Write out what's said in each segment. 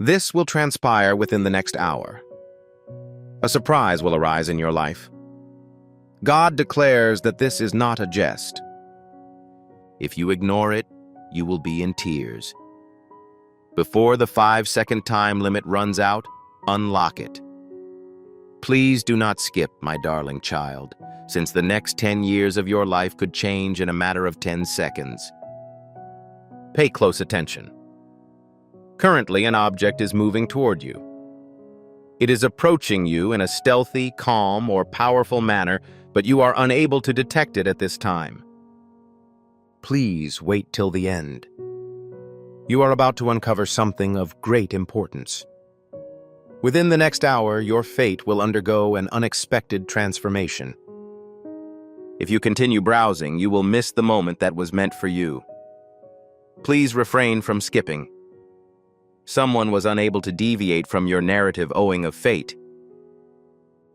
This will transpire within the next hour. A surprise will arise in your life. God declares that this is not a jest. If you ignore it, you will be in tears. Before the 5-second time limit runs out, unlock it. Please do not skip, my darling child, since the next 10 years of your life could change in a matter of 10 seconds. Pay close attention. Currently, an object is moving toward you. It is approaching you in a stealthy, calm, or powerful manner, but you are unable to detect it at this time. Please wait till the end. You are about to uncover something of great importance. Within the next hour, your fate will undergo an unexpected transformation. If you continue browsing, you will miss the moment that was meant for you. Please refrain from skipping. Someone was unable to deviate from your narrative owing of fate.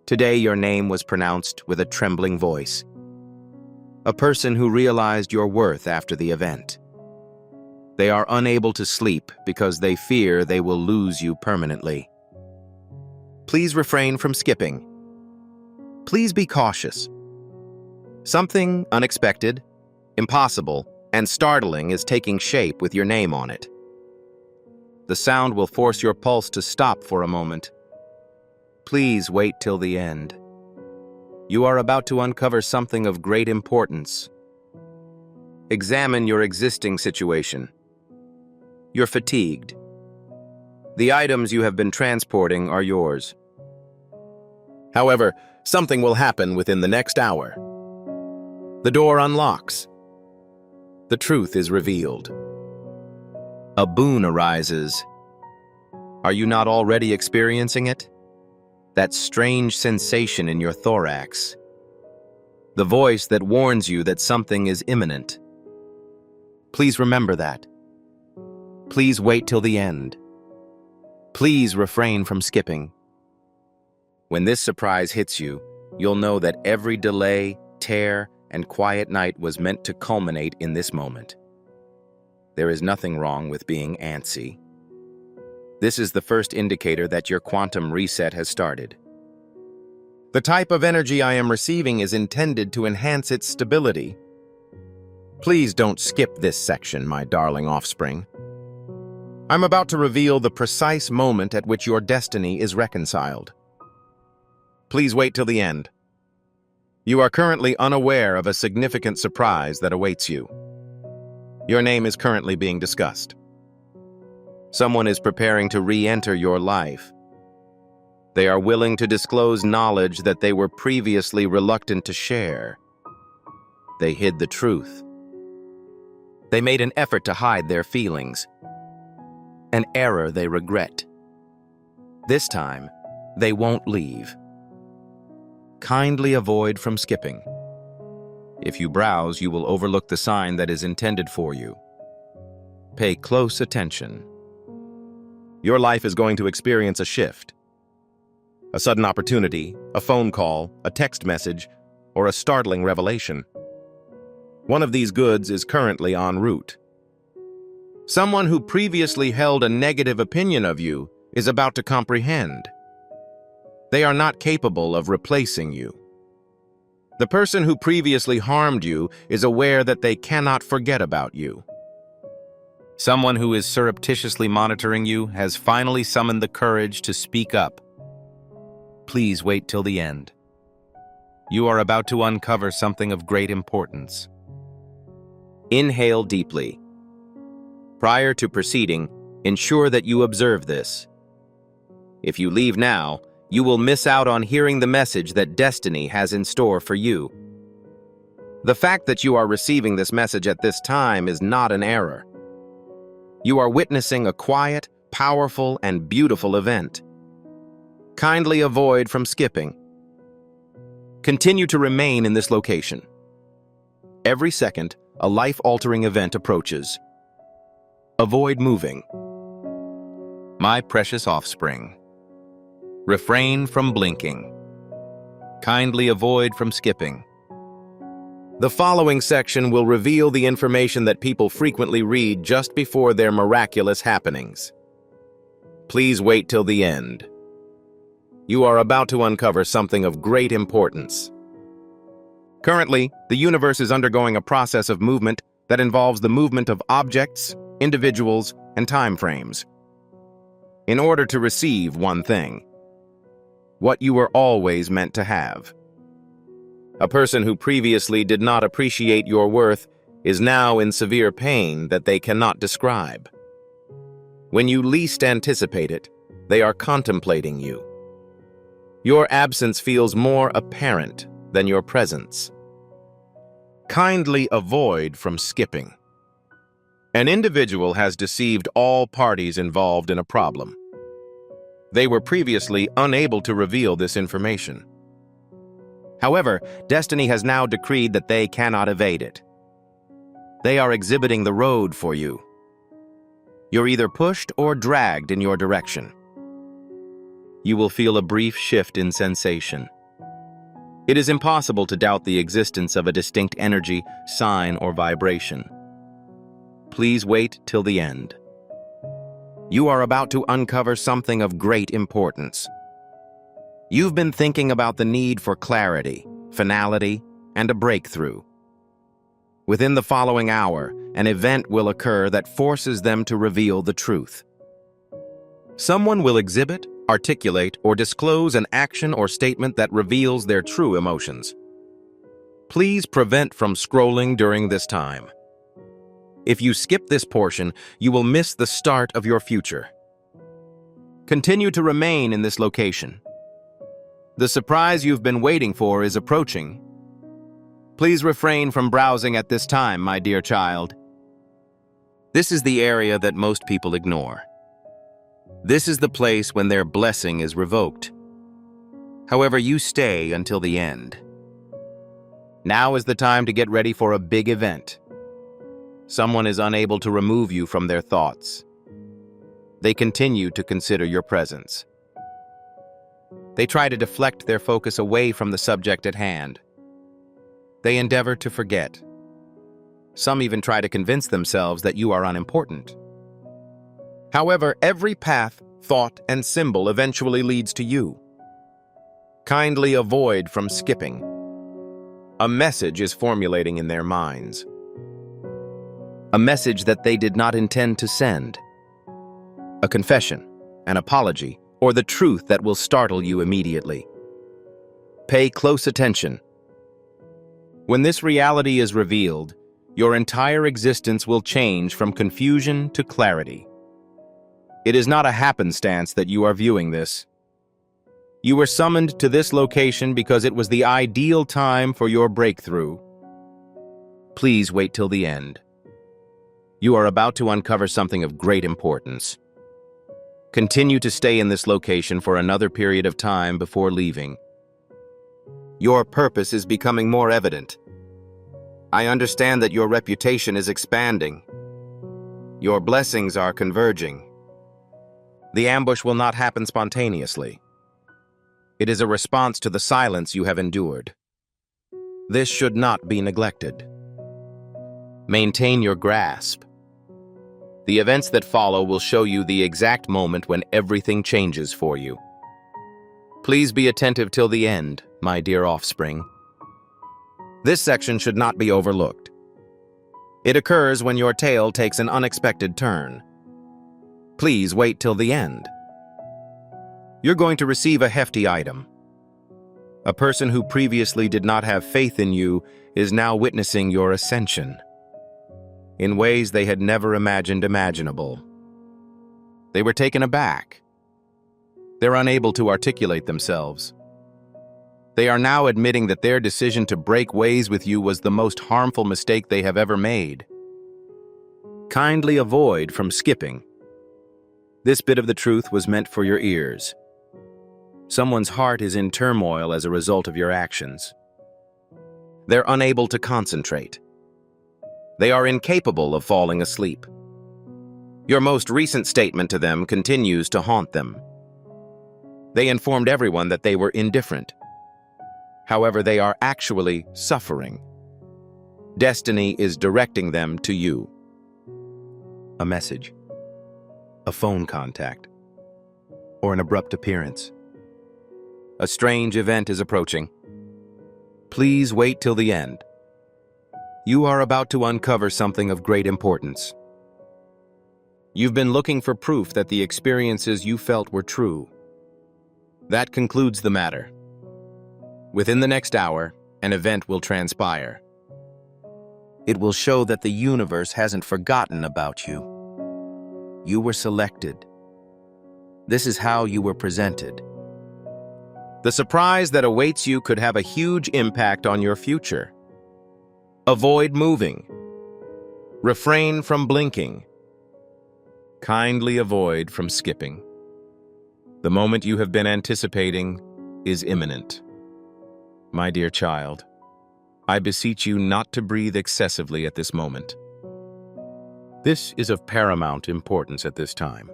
Today, your name was pronounced with a trembling voice. A person who realized your worth after the event. They are unable to sleep because they fear they will lose you permanently. Please refrain from skipping. Please be cautious. Something unexpected, impossible, and startling is taking shape with your name on it. The sound will force your pulse to stop for a moment. Please wait till the end. You are about to uncover something of great importance. Examine your existing situation. You're fatigued. The items you have been transporting are yours. However, something will happen within the next hour. The door unlocks. The truth is revealed. A boon arises. Are you not already experiencing it? That strange sensation in your thorax. The voice that warns you that something is imminent. Please remember that. Please wait till the end. Please refrain from skipping. When this surprise hits you, you'll know that every delay, tear, and quiet night was meant to culminate in this moment. There is nothing wrong with being antsy. This is the first indicator that your quantum reset has started. The type of energy I am receiving is intended to enhance its stability. Please don't skip this section, my darling offspring. I'm about to reveal the precise moment at which your destiny is reconciled. Please wait till the end. You are currently unaware of a significant surprise that awaits you. Your name is currently being discussed. Someone is preparing to re-enter your life. They are willing to disclose knowledge that they were previously reluctant to share. They hid the truth. They made an effort to hide their feelings. An error they regret. This time, they won't leave. Kindly avoid from skipping. If you browse, you will overlook the sign that is intended for you. Pay close attention. Your life is going to experience a shift. A sudden opportunity, a phone call, a text message, or a startling revelation. One of these goods is currently en route. Someone who previously held a negative opinion of you is about to comprehend. They are not capable of replacing you. The person who previously harmed you is aware that they cannot forget about you. Someone who is surreptitiously monitoring you has finally summoned the courage to speak up. Please wait till the end. You are about to uncover something of great importance. Inhale deeply. Prior to proceeding, ensure that you observe this. If you leave now, you will miss out on hearing the message that destiny has in store for you. The fact that you are receiving this message at this time is not an error. You are witnessing a quiet, powerful, and beautiful event. Kindly avoid from skipping. Continue to remain in this location. Every second, a life-altering event approaches. Avoid moving. My precious offspring. Refrain from blinking. Kindly avoid from skipping. The following section will reveal the information that people frequently read just before their miraculous happenings. Please wait till the end. You are about to uncover something of great importance. Currently, the universe is undergoing a process of movement that involves the movement of objects, individuals, and time frames. In order to receive one thing, what you were always meant to have. A person who previously did not appreciate your worth is now in severe pain that they cannot describe. When you least anticipate it, they are contemplating you. Your absence feels more apparent than your presence. Kindly avoid from skipping. An individual has deceived all parties involved in a problem. They were previously unable to reveal this information. However, destiny has now decreed that they cannot evade it. They are exhibiting the road for you. You're either pushed or dragged in your direction. You will feel a brief shift in sensation. It is impossible to doubt the existence of a distinct energy, sign, or vibration. Please wait till the end. You are about to uncover something of great importance. You've been thinking about the need for clarity, finality, and a breakthrough. Within the following hour, an event will occur that forces them to reveal the truth. Someone will exhibit, articulate, or disclose an action or statement that reveals their true emotions. Please prevent from scrolling during this time. If you skip this portion, you will miss the start of your future. Continue to remain in this location. The surprise you've been waiting for is approaching. Please refrain from browsing at this time, my dear child. This is the area that most people ignore. This is the place when their blessing is revoked. However, you stay until the end. Now is the time to get ready for a big event. Someone is unable to remove you from their thoughts. They continue to consider your presence. They try to deflect their focus away from the subject at hand. They endeavor to forget. Some even try to convince themselves that you are unimportant. However, every path, thought, and symbol eventually leads to you. Kindly avoid from skipping. A message is formulating in their minds. A message that they did not intend to send. A confession, an apology, or the truth that will startle you immediately. Pay close attention. When this reality is revealed, your entire existence will change from confusion to clarity. It is not a happenstance that you are viewing this. You were summoned to this location because it was the ideal time for your breakthrough. Please wait till the end. You are about to uncover something of great importance. Continue to stay in this location for another period of time before leaving. Your purpose is becoming more evident. I understand that your reputation is expanding. Your blessings are converging. The ambush will not happen spontaneously. It is a response to the silence you have endured. This should not be neglected. Maintain your grasp. The events that follow will show you the exact moment when everything changes for you. Please be attentive till the end, my dear offspring. This section should not be overlooked. It occurs when your tale takes an unexpected turn. Please wait till the end. You're going to receive a hefty item. A person who previously did not have faith in you is now witnessing your ascension in ways they had never imagined imaginable. They were taken aback. They're unable to articulate themselves. They are now admitting that their decision to break ways with you was the most harmful mistake they have ever made. Kindly avoid from skipping. This bit of the truth was meant for your ears. Someone's heart is in turmoil as a result of your actions. They're unable to concentrate. They are incapable of falling asleep. Your most recent statement to them continues to haunt them. They informed everyone that they were indifferent. However, they are actually suffering. Destiny is directing them to you. A message. A phone contact. or an abrupt appearance. A strange event is approaching. Please wait till the end. You are about to uncover something of great importance. You've been looking for proof that the experiences you felt were true. That concludes the matter. Within the next hour, an event will transpire. It will show that the universe hasn't forgotten about you. You were selected. This is how you were presented. The surprise that awaits you could have a huge impact on your future. Avoid moving. Refrain from blinking. Kindly avoid from skipping. The moment you have been anticipating is imminent. My dear child, I beseech you not to breathe excessively at this moment. This is of paramount importance at this time.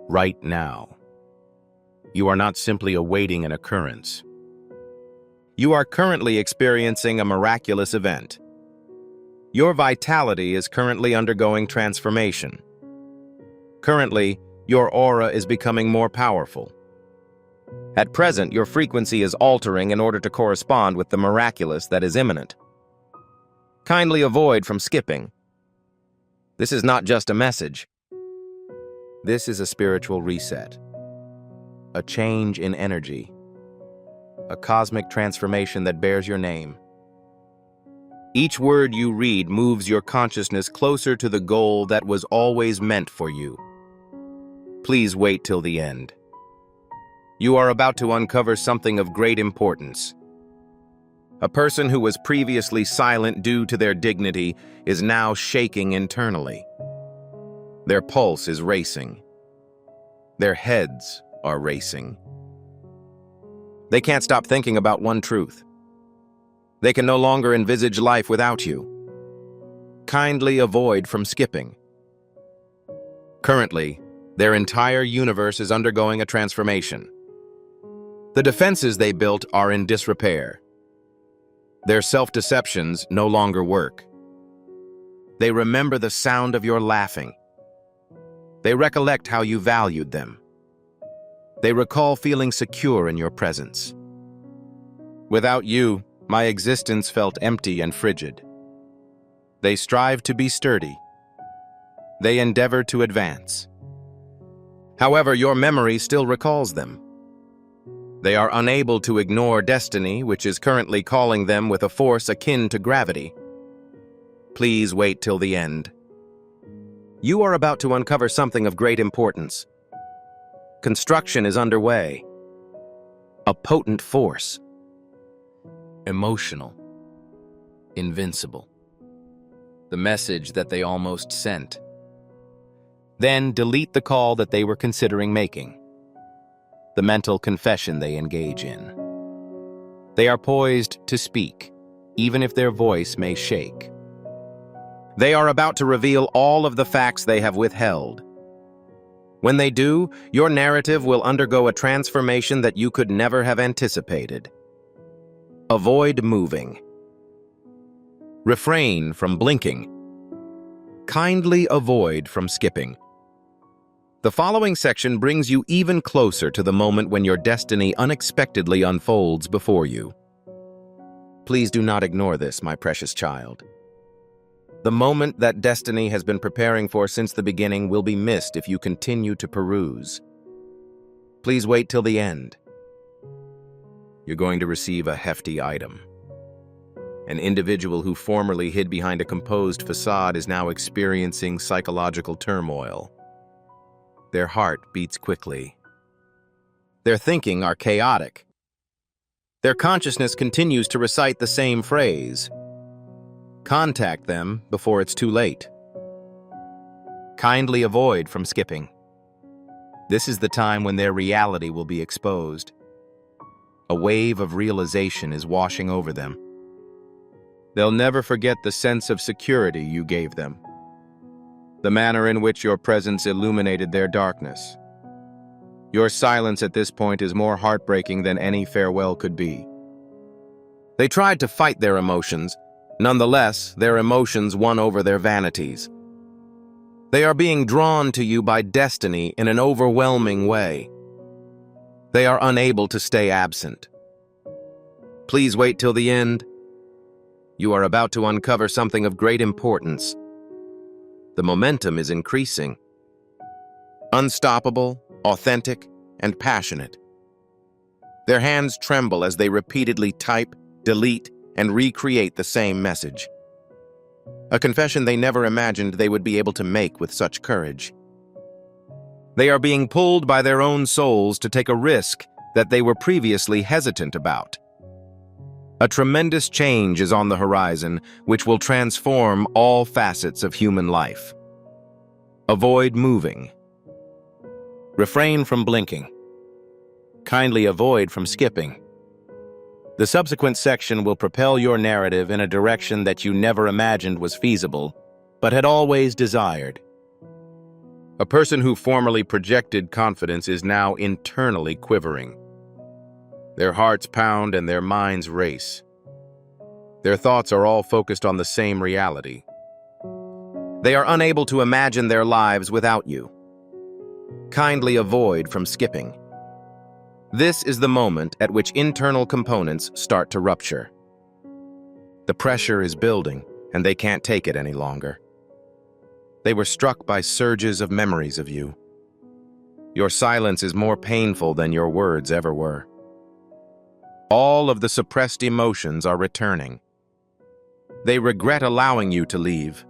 Right now. You are not simply awaiting an occurrence. You are currently experiencing a miraculous event. Your vitality is currently undergoing transformation. Currently, your aura is becoming more powerful. At present, your frequency is altering in order to correspond with the miraculous that is imminent. Kindly avoid from skipping. This is not just a message. This is a spiritual reset. A change in energy. A cosmic transformation that bears your name. Each word you read moves your consciousness closer to the goal that was always meant for you. Please wait till the end. You are about to uncover something of great importance. A person who was previously silent due to their dignity is now shaking internally. Their pulse is racing. Their heads are racing. They can't stop thinking about one truth. They can no longer envisage life without you. Kindly avoid from skipping. Currently, their entire universe is undergoing a transformation. The defenses they built are in disrepair. Their self-deceptions no longer work. They remember the sound of your laughing. They recollect how you valued them. They recall feeling secure in your presence. Without you, my existence felt empty and frigid. They strive to be sturdy. They endeavor to advance. However, your memory still recalls them. They are unable to ignore destiny, which is currently calling them with a force akin to gravity. Please wait till the end. You are about to uncover something of great importance. Construction is underway. A potent force. Emotional. Invincible. The message that they almost sent. Then delete the call that they were considering making. The mental confession they engage in. They are poised to speak, even if their voice may shake. They are about to reveal all of the facts they have withheld. When they do, your narrative will undergo a transformation that you could never have anticipated. Avoid moving. Refrain from blinking. Kindly avoid from skipping. The following section brings you even closer to the moment when your destiny unexpectedly unfolds before you. Please do not ignore this, my precious child. The moment that destiny has been preparing for since the beginning will be missed if you continue to peruse. Please wait till the end. You're going to receive a hefty item. An individual who formerly hid behind a composed facade is now experiencing psychological turmoil. Their heart beats quickly. Their thinking are chaotic. Their consciousness continues to recite the same phrase. Contact them before it's too late. Kindly avoid from skipping. This is the time when their reality will be exposed. A wave of realization is washing over them. They'll never forget the sense of security you gave them. The manner in which your presence illuminated their darkness. Your silence at this point is more heartbreaking than any farewell could be. They tried to fight their emotions. Nonetheless, their emotions won over their vanities. They are being drawn to you by destiny in an overwhelming way. They are unable to stay absent. Please wait till the end. You are about to uncover something of great importance. The momentum is increasing. Unstoppable, authentic, and passionate. Their hands tremble as they repeatedly type, delete, and recreate the same message. A confession they never imagined they would be able to make with such courage. They are being pulled by their own souls to take a risk that they were previously hesitant about. A tremendous change is on the horizon, which will transform all facets of human life. Avoid moving. Refrain from blinking. Kindly avoid from skipping. The subsequent section will propel your narrative in a direction that you never imagined was feasible, but had always desired. A person who formerly projected confidence is now internally quivering. Their hearts pound and their minds race. Their thoughts are all focused on the same reality. They are unable to imagine their lives without you. Kindly avoid from skipping. This is the moment at which internal components start to rupture. The pressure is building, and they can't take it any longer. They were struck by surges of memories of you. Your silence is more painful than your words ever were. All of the suppressed emotions are returning. They regret allowing you to leave.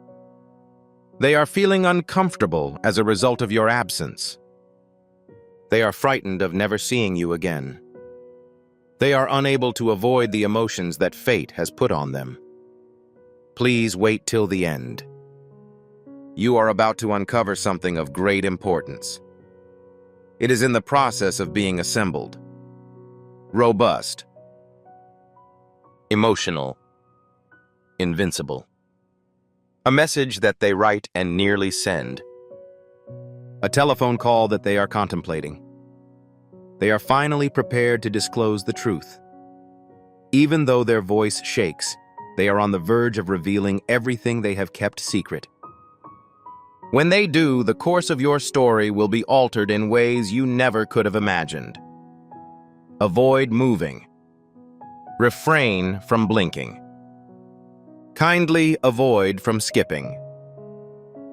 They are feeling uncomfortable as a result of your absence. They are frightened of never seeing you again. They are unable to avoid the emotions that fate has put on them. Please wait till the end. You are about to uncover something of great importance. It is in the process of being assembled. Robust. Emotional. Invincible. A message that they write and nearly send. A telephone call that they are contemplating. They are finally prepared to disclose the truth. Even though their voice shakes, they are on the verge of revealing everything they have kept secret. When they do, the course of your story will be altered in ways you never could have imagined. Avoid moving. Refrain from blinking. Kindly avoid from skipping.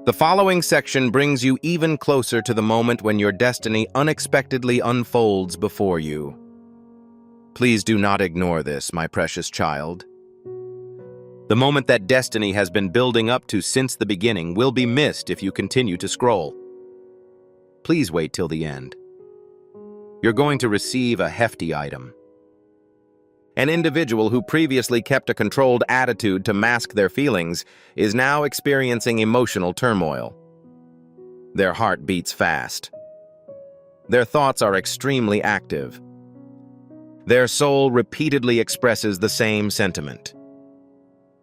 The following section brings you even closer to the moment when your destiny unexpectedly unfolds before you. Please do not ignore this, my precious child. The moment that destiny has been building up to since the beginning will be missed if you continue to scroll. Please wait till the end. You're going to receive a hefty item. An individual who previously kept a controlled attitude to mask their feelings is now experiencing emotional turmoil. Their heart beats fast. Their thoughts are extremely active. Their soul repeatedly expresses the same sentiment.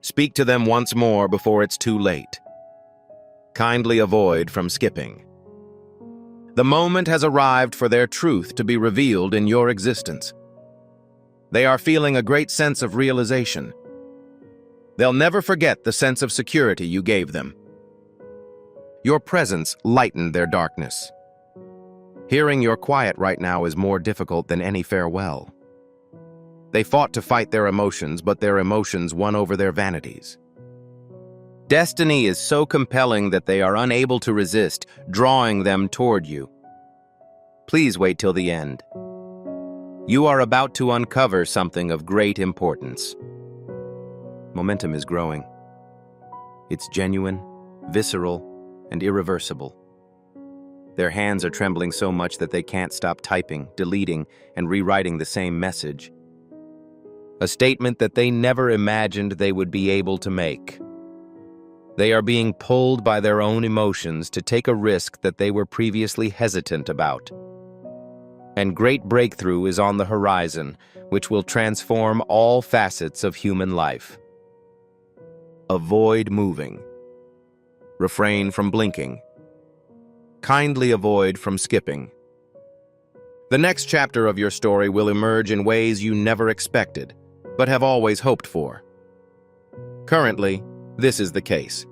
Speak to them once more before it's too late. Kindly avoid from skipping. The moment has arrived for their truth to be revealed in your existence. They are feeling a great sense of realization. They'll never forget the sense of security you gave them. Your presence lightened their darkness. Hearing your quiet right now is more difficult than any farewell. They fought to fight their emotions, but their emotions won over their vanities. Destiny is so compelling that they are unable to resist, drawing them toward you. Please wait till the end. You are about to uncover something of great importance. Momentum is growing. It's genuine, visceral, and irreversible. Their hands are trembling so much that they can't stop typing, deleting, and rewriting the same message. A statement that they never imagined they would be able to make. They are being pulled by their own emotions to take a risk that they were previously hesitant about. And great breakthrough is on the horizon, which will transform all facets of human life. Avoid moving. Refrain from blinking. Kindly avoid from skipping. The next chapter of your story will emerge in ways you never expected, but have always hoped for. Currently, this is the case.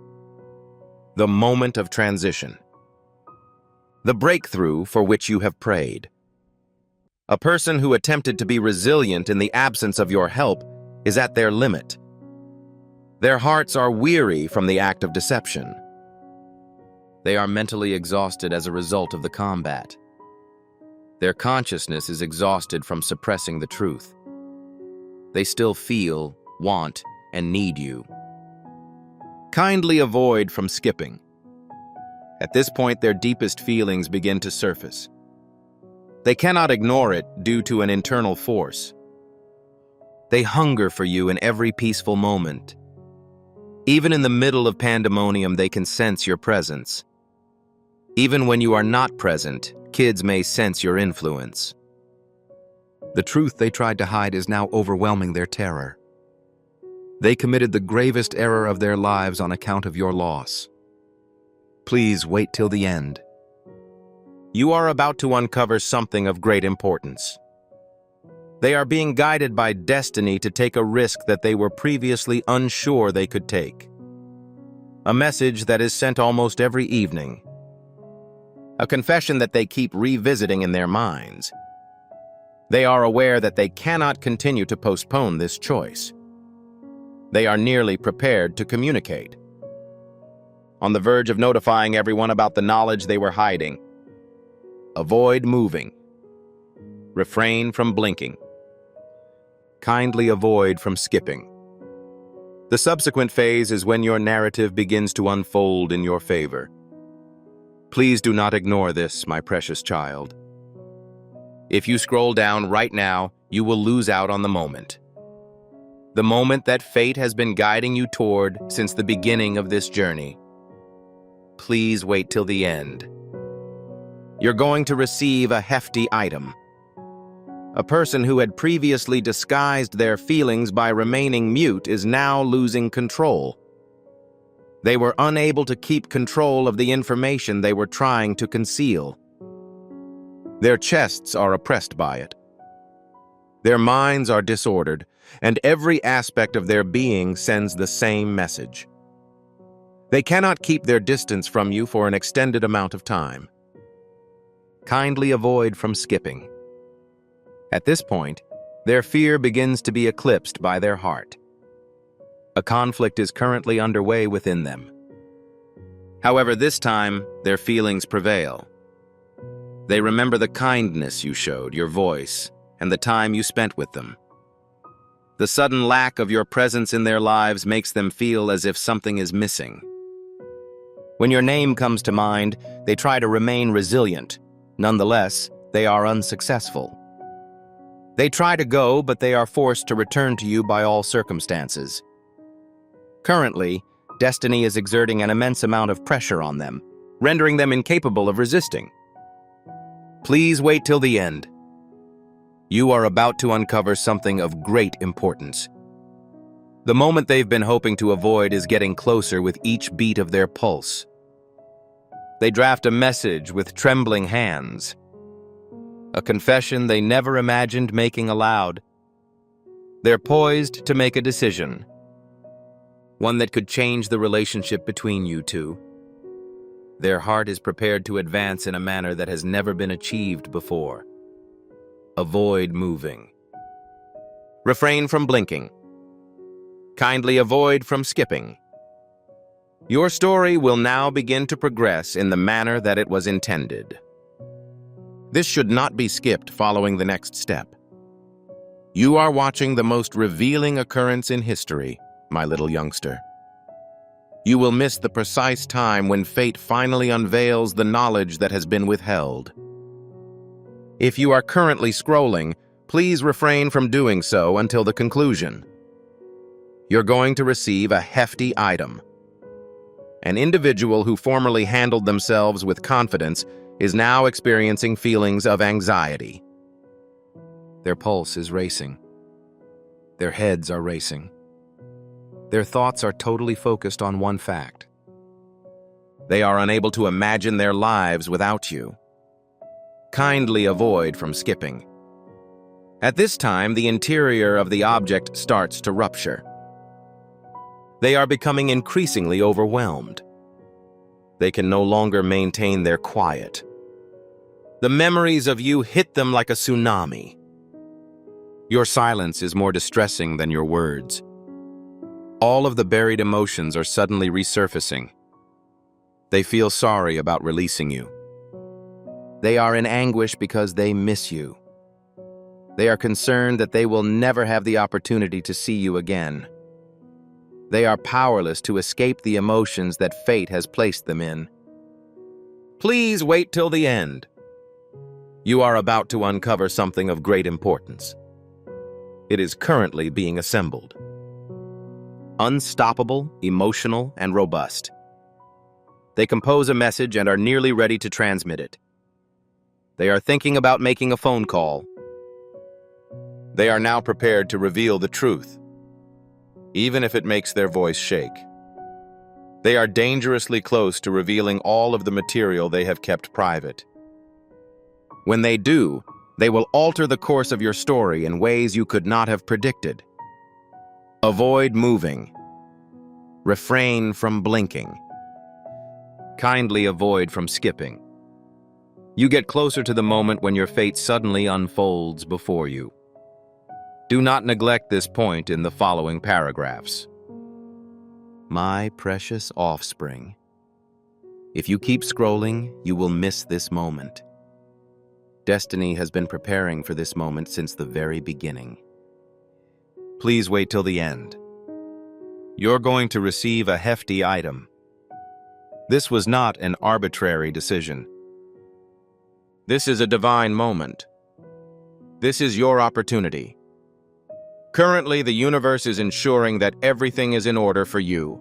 the moment of transition. The breakthrough for which you have prayed. A person who attempted to be resilient in the absence of your help is at their limit. Their hearts are weary from the act of deception. They are mentally exhausted as a result of the combat. Their consciousness is exhausted from suppressing the truth. They still feel, want, and need you. Kindly avoid from skipping. At this point, their deepest feelings begin to surface. They cannot ignore it due to an internal force. They hunger for you in every peaceful moment. Even in the middle of pandemonium, they can sense your presence. Even when you are not present, kids may sense your influence. The truth they tried to hide is now overwhelming their terror. They committed the gravest error of their lives on account of your loss. Please wait till the end. You are about to uncover something of great importance. They are being guided by destiny to take a risk that they were previously unsure they could take. A message that is sent almost every evening. A confession that they keep revisiting in their minds. They are aware that they cannot continue to postpone this choice. They are nearly prepared to communicate. On the verge of notifying everyone about the knowledge they were hiding. Avoid moving. Refrain from blinking. Kindly avoid from skipping. The subsequent phase is when your narrative begins to unfold in your favor. Please do not ignore this, my precious child. If you scroll down right now, you will lose out on the moment. The moment that fate has been guiding you toward since the beginning of this journey. Please wait till the end. You're going to receive a hefty item. A person who had previously disguised their feelings by remaining mute is now losing control. They were unable to keep control of the information they were trying to conceal. Their chests are oppressed by it. Their minds are disordered, and every aspect of their being sends the same message. They cannot keep their distance from you for an extended amount of time. Kindly avoid from skipping. At this point, their fear begins to be eclipsed by their heart. A conflict is currently underway within them. However, this time, their feelings prevail. They remember the kindness you showed, your voice, and the time you spent with them. The sudden lack of your presence in their lives makes them feel as if something is missing. When your name comes to mind, they try to remain resilient. Nonetheless, they are unsuccessful. They try to go, but they are forced to return to you by all circumstances. Currently, destiny is exerting an immense amount of pressure on them, rendering them incapable of resisting. Please wait till the end. You are about to uncover something of great importance. The moment they've been hoping to avoid is getting closer with each beat of their pulse. They draft a message with trembling hands. A confession they never imagined making aloud. They're poised to make a decision. One that could change the relationship between you two. Their heart is prepared to advance in a manner that has never been achieved before. Avoid moving. Refrain from blinking. Kindly avoid from skipping. Your story will now begin to progress in the manner that it was intended. This should not be skipped following the next step. You are watching the most revealing occurrence in history, my little youngster. You will miss the precise time when fate finally unveils the knowledge that has been withheld. If you are currently scrolling, please refrain from doing so until the conclusion. You're going to receive a hefty item. An individual who formerly handled themselves with confidence is now experiencing feelings of anxiety. Their pulse is racing. Their heads are racing. Their thoughts are totally focused on one fact. They are unable to imagine their lives without you. Kindly avoid from skipping. At this time, the interior of the object starts to rupture. They are becoming increasingly overwhelmed. They can no longer maintain their quiet. The memories of you hit them like a tsunami. Your silence is more distressing than your words. All of the buried emotions are suddenly resurfacing. They feel sorry about releasing you. They are in anguish because they miss you. They are concerned that they will never have the opportunity to see you again. They are powerless to escape the emotions that fate has placed them in. Please wait till the end. You are about to uncover something of great importance. It is currently being assembled. Unstoppable, emotional, and robust. They compose a message and are nearly ready to transmit it. They are thinking about making a phone call. They are now prepared to reveal the truth, even if it makes their voice shake. They are dangerously close to revealing all of the material they have kept private. When they do, they will alter the course of your story in ways you could not have predicted. Avoid moving. Refrain from blinking. Kindly avoid from skipping. You get closer to the moment when your fate suddenly unfolds before you. Do not neglect this point in the following paragraphs. My precious offspring. If you keep scrolling, you will miss this moment. Destiny has been preparing for this moment since the very beginning. Please wait till the end. You're going to receive a hefty item. This was not an arbitrary decision. This is a divine moment. This is your opportunity. Currently, the universe is ensuring that everything is in order for you.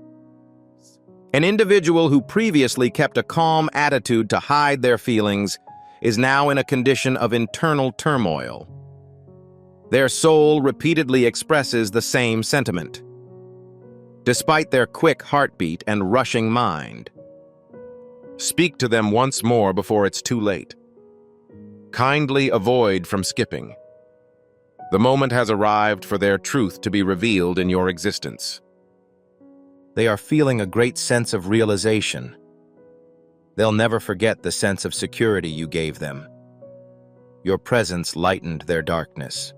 An individual who previously kept a calm attitude to hide their feelings is now in a condition of internal turmoil. Their soul repeatedly expresses the same sentiment, despite their quick heartbeat and rushing mind. Speak to them once more before it's too late. Kindly avoid from skipping. The moment has arrived for their truth to be revealed in your existence. They are feeling a great sense of realization. They'll never forget the sense of security you gave them. Your presence lightened their darkness.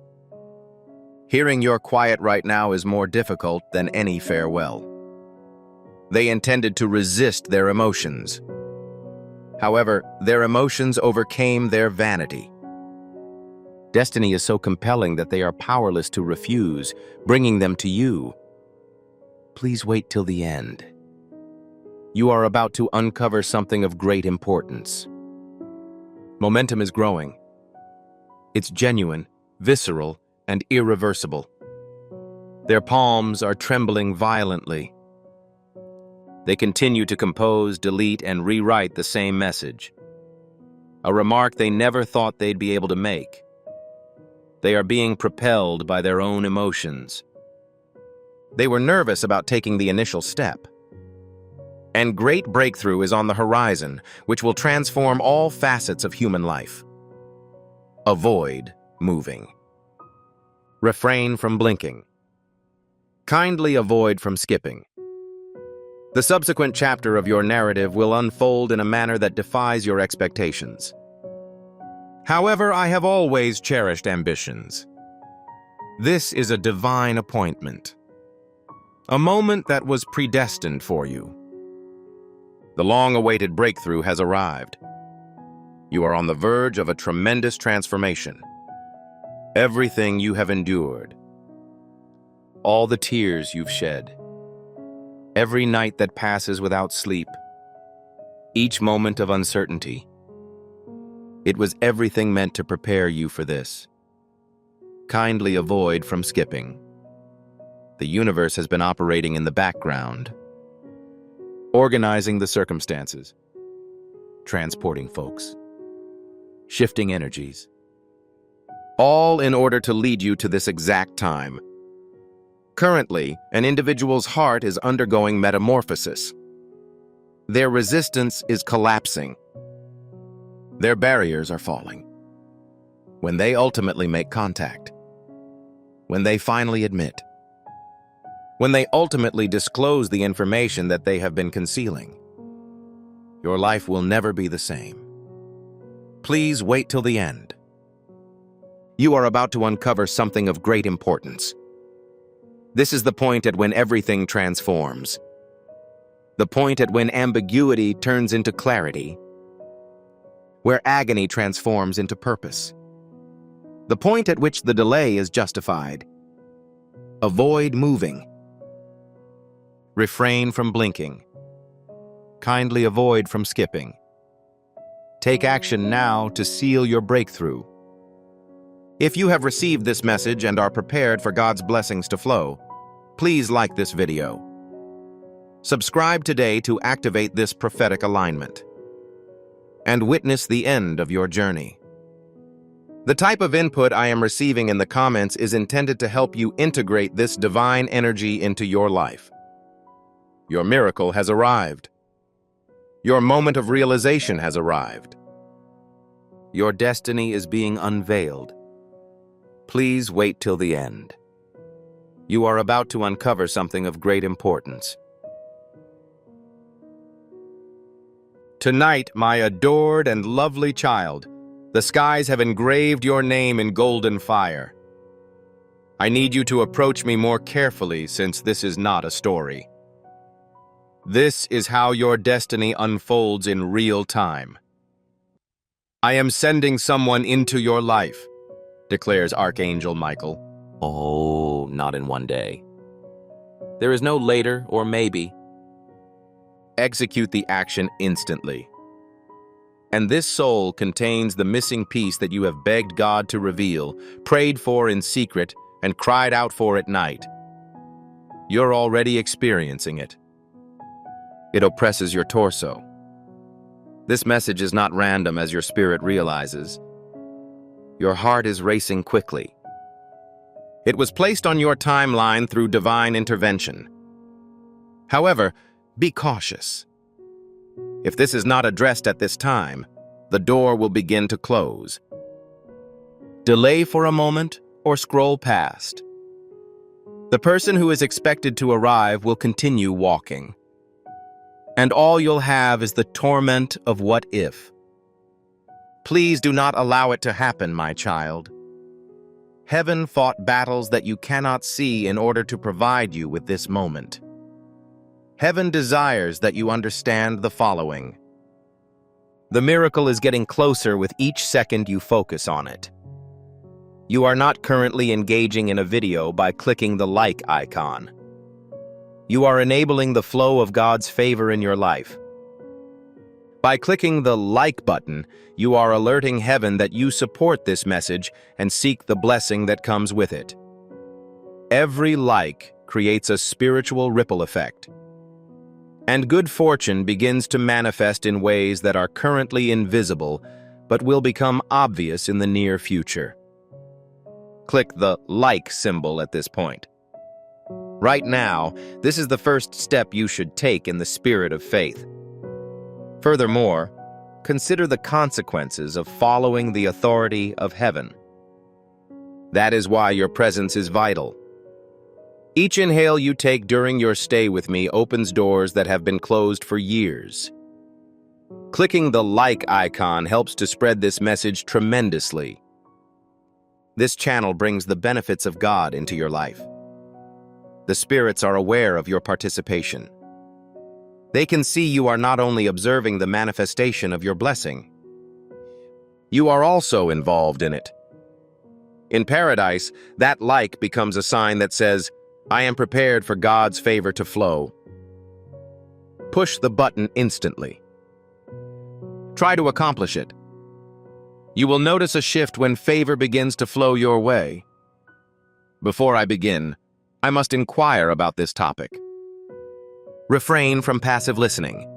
Hearing your quiet right now is more difficult than any farewell. They intended to resist their emotions. However, their emotions overcame their vanity. Destiny is so compelling that they are powerless to refuse, bringing them to you. Please wait till the end. You are about to uncover something of great importance. Momentum is growing. It's genuine, visceral, and irreversible. Their palms are trembling violently. They continue to compose, delete, and rewrite the same message. A remark they never thought they'd be able to make. They are being propelled by their own emotions. They were nervous about taking the initial step. And great breakthrough is on the horizon, which will transform all facets of human life. Avoid moving. Refrain from blinking. Kindly avoid from skipping. The subsequent chapter of your narrative will unfold in a manner that defies your expectations. However, I have always cherished ambitions. This is a divine appointment. A moment that was predestined for you. The long-awaited breakthrough has arrived. You are on the verge of a tremendous transformation. Everything you have endured, all the tears you've shed, every night that passes without sleep, each moment of uncertainty, it was everything meant to prepare you for this. Kindly avoid from skipping. The universe has been operating in the background, organizing the circumstances, transporting folks, shifting energies, all in order to lead you to this exact time. Currently, an individual's heart is undergoing metamorphosis. Their resistance is collapsing. Their barriers are falling. When they ultimately make contact, when they finally admit, when they ultimately disclose the information that they have been concealing, your life will never be the same. Please wait till the end. You are about to uncover something of great importance. This is the point at when everything transforms. The point at when ambiguity turns into clarity, where agony transforms into purpose. The point at which the delay is justified. Avoid moving. Refrain from blinking. Kindly avoid from skipping. Take action now to seal your breakthrough. If you have received this message and are prepared for God's blessings to flow, please like this video. Subscribe today to activate this prophetic alignment and witness the end of your journey. The type of input I am receiving in the comments is intended to help you integrate this divine energy into your life. Your miracle has arrived. Your moment of realization has arrived. Your destiny is being unveiled. Please wait till the end. You are about to uncover something of great importance. Tonight, my adored and lovely child, the skies have engraved your name in golden fire. I need you to approach me more carefully since this is not a story. This is how your destiny unfolds in real time. I am sending someone into your life, declares Archangel Michael. Oh, not in one day. There is no later or maybe. Execute the action instantly. And this soul contains the missing piece that you have begged God to reveal, prayed for in secret, and cried out for at night. You're already experiencing it. It oppresses your torso. This message is not random, as your spirit realizes. Your heart is racing quickly. It was placed on your timeline through divine intervention. However, be cautious. If this is not addressed at this time, the door will begin to close. Delay for a moment or scroll past. The person who is expected to arrive will continue walking. And all you'll have is the torment of what if. Please do not allow it to happen, my child. Heaven fought battles that you cannot see in order to provide you with this moment. Heaven desires that you understand the following. The miracle is getting closer with each second you focus on it. You are not currently engaging in a video by clicking the like icon. You are enabling the flow of God's favor in your life. By clicking the like button, you are alerting heaven that you support this message and seek the blessing that comes with it. Every like creates a spiritual ripple effect. And good fortune begins to manifest in ways that are currently invisible, but will become obvious in the near future. Click the like symbol at this point. Right now, this is the first step you should take in the spirit of faith. Furthermore, consider the consequences of following the authority of heaven. That is why your presence is vital. Each inhale you take during your stay with me opens doors that have been closed for years. Clicking the like icon helps to spread this message tremendously. This channel brings the benefits of God into your life. The spirits are aware of your participation. They can see you are not only observing the manifestation of your blessing, you are also involved in it. In paradise, that like becomes a sign that says, I am prepared for God's favor to flow. Push the button instantly. Try to accomplish it. You will notice a shift when favor begins to flow your way. Before I begin, I must inquire about this topic. Refrain from passive listening.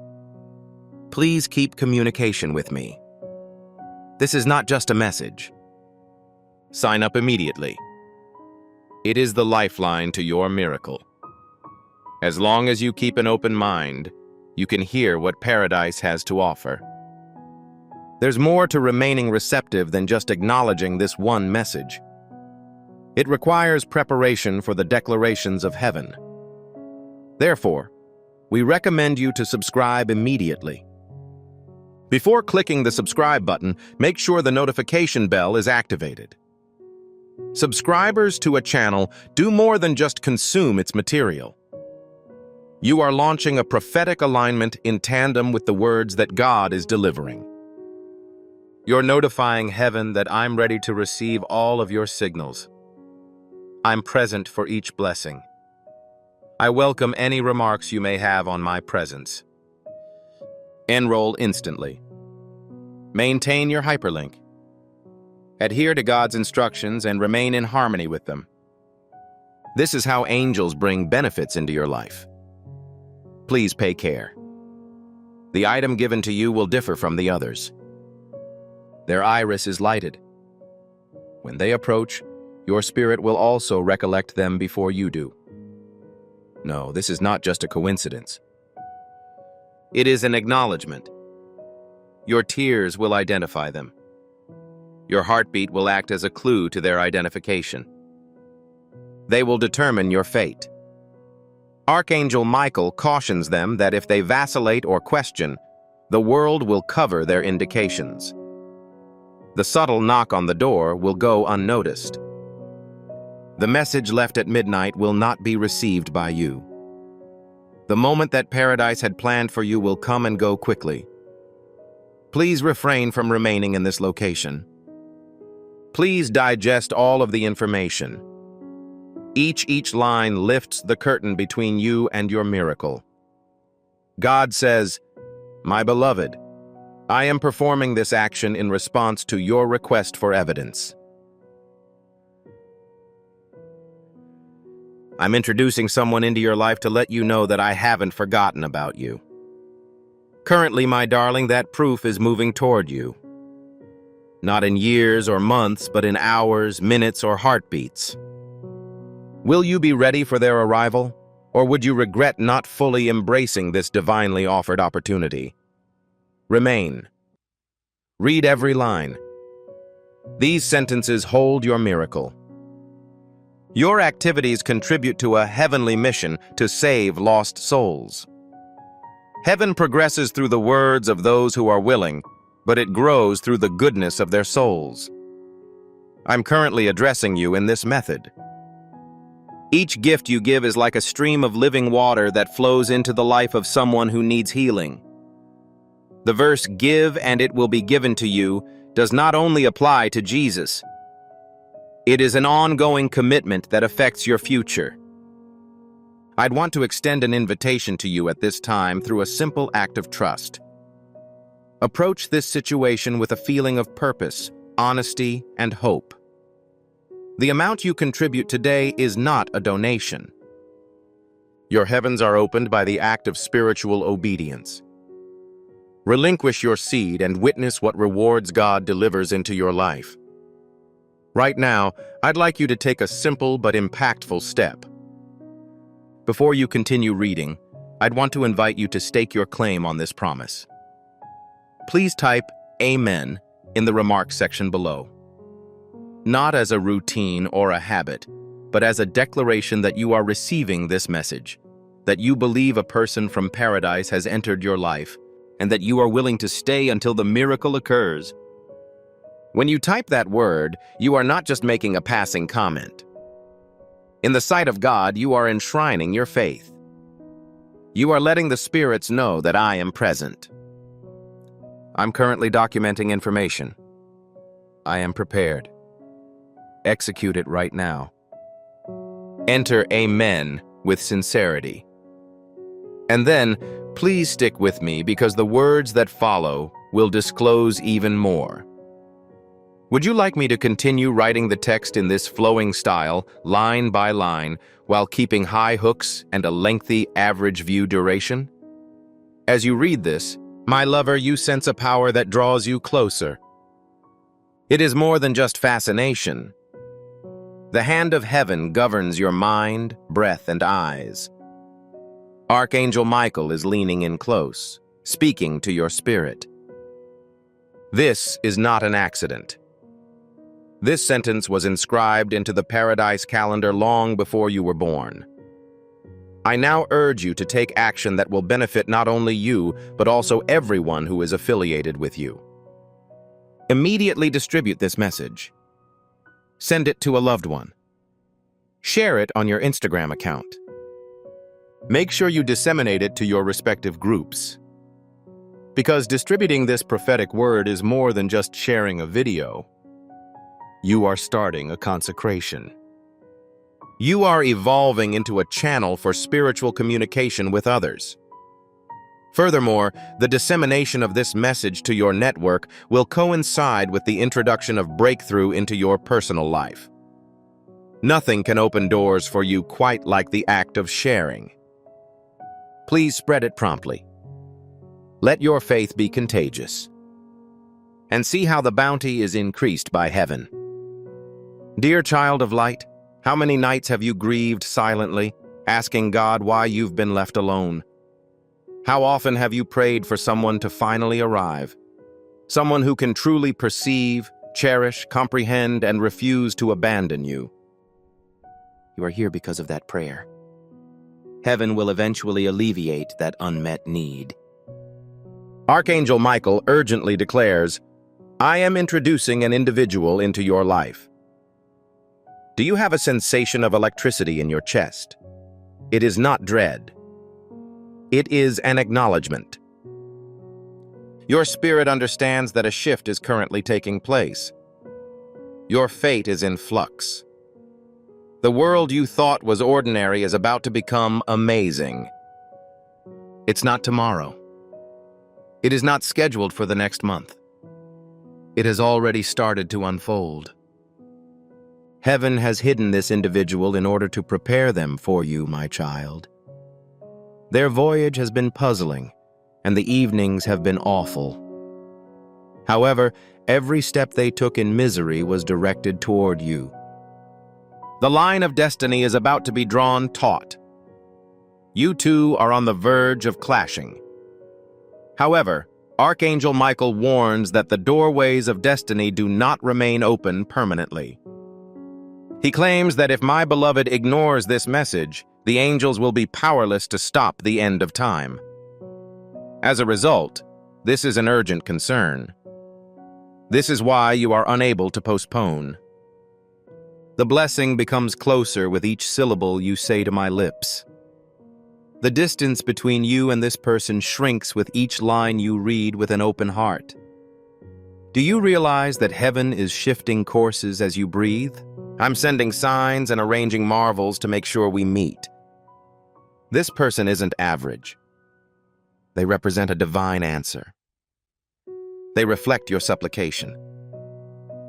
Please keep communication with me. This is not just a message. Sign up immediately. It is the lifeline to your miracle. As long as you keep an open mind, you can hear what paradise has to offer. There's more to remaining receptive than just acknowledging this one message. It requires preparation for the declarations of heaven. Therefore, we recommend you to subscribe immediately. Before clicking the subscribe button, make sure the notification bell is activated. Subscribers to a channel do more than just consume its material. You are launching a prophetic alignment in tandem with the words that God is delivering. You're notifying heaven that I'm ready to receive all of your signals. I'm present for each blessing. I welcome any remarks you may have on my presence. Enroll instantly. Maintain your hyperlink. Adhere to God's instructions and remain in harmony with them. This is how angels bring benefits into your life. Please pay care. The item given to you will differ from the others. Their iris is lighted. When they approach, your spirit will also recollect them before you do. No, this is not just a coincidence. It is an acknowledgement. Your tears will identify them. Your heartbeat will act as a clue to their identification. They will determine your fate. Archangel Michael cautions them that if they vacillate or question, the world will cover their indications. The subtle knock on the door will go unnoticed. The message left at midnight will not be received by you. The moment that paradise had planned for you will come and go quickly. Please refrain from remaining in this location. Please digest all of the information. Each line lifts the curtain between you and your miracle. God says, "My beloved, I am performing this action in response to your request for evidence." I'm introducing someone into your life to let you know that I haven't forgotten about you. Currently, my darling, that proof is moving toward you. Not in years or months, but in hours, minutes, or heartbeats. Will you be ready for their arrival, or would you regret not fully embracing this divinely offered opportunity? Remain. Read every line. These sentences hold your miracle. Your activities contribute to a heavenly mission to save lost souls. Heaven progresses through the words of those who are willing, but it grows through the goodness of their souls. I'm currently addressing you in this method. Each gift you give is like a stream of living water that flows into the life of someone who needs healing. The verse, "Give and it will be given to you," does not only apply to Jesus. It is an ongoing commitment that affects your future. I'd want to extend an invitation to you at this time through a simple act of trust. Approach this situation with a feeling of purpose, honesty, and hope. The amount you contribute today is not a donation. Your heavens are opened by the act of spiritual obedience. Relinquish your seed and witness what rewards God delivers into your life. Right now, I'd like you to take a simple but impactful step. Before you continue reading, I'd want to invite you to stake your claim on this promise. Please type "Amen" in the remarks section below. Not as a routine or a habit, but as a declaration that you are receiving this message, that you believe a person from paradise has entered your life, and that you are willing to stay until the miracle occurs. When you type that word, you are not just making a passing comment. In the sight of God, you are enshrining your faith. You are letting the spirits know that I am present. I'm currently documenting information. I am prepared. Execute it right now. Enter "Amen" with sincerity. And then, please stick with me because the words that follow will disclose even more. Would you like me to continue writing the text in this flowing style, line by line, while keeping high hooks and a lengthy average view duration? As you read this, my lover, you sense a power that draws you closer. It is more than just fascination. The hand of heaven governs your mind, breath, and eyes. Archangel Michael is leaning in close, speaking to your spirit. This is not an accident. This sentence was inscribed into the paradise calendar long before you were born. I now urge you to take action that will benefit not only you, but also everyone who is affiliated with you. Immediately distribute this message. Send it to a loved one. Share it on your Instagram account. Make sure you disseminate it to your respective groups. Because distributing this prophetic word is more than just sharing a video. You are starting a consecration. You are evolving into a channel for spiritual communication with others. Furthermore, the dissemination of this message to your network will coincide with the introduction of breakthrough into your personal life. Nothing can open doors for you quite like the act of sharing. Please spread it promptly. Let your faith be contagious. And see how the bounty is increased by heaven. Dear child of light, how many nights have you grieved silently, asking God why you've been left alone? How often have you prayed for someone to finally arrive? Someone who can truly perceive, cherish, comprehend, and refuse to abandon you. You are here because of that prayer. Heaven will eventually alleviate that unmet need. Archangel Michael urgently declares, I am introducing an individual into your life. Do you have a sensation of electricity in your chest? It is not dread. It is an acknowledgement. Your spirit understands that a shift is currently taking place. Your fate is in flux. The world you thought was ordinary is about to become amazing. It's not tomorrow. It is not scheduled for the next month. It has already started to unfold. Heaven has hidden this individual in order to prepare them for you, my child. Their voyage has been puzzling, and the evenings have been awful. However, every step they took in misery was directed toward you. The line of destiny is about to be drawn taut. You two are on the verge of clashing. However, Archangel Michael warns that the doorways of destiny do not remain open permanently. He claims that if my beloved ignores this message, the angels will be powerless to stop the end of time. As a result, this is an urgent concern. This is why you are unable to postpone. The blessing becomes closer with each syllable you say to my lips. The distance between you and this person shrinks with each line you read with an open heart. Do you realize that heaven is shifting courses as you breathe? I'm sending signs and arranging marvels to make sure we meet. This person isn't average. They represent a divine answer. They reflect your supplication.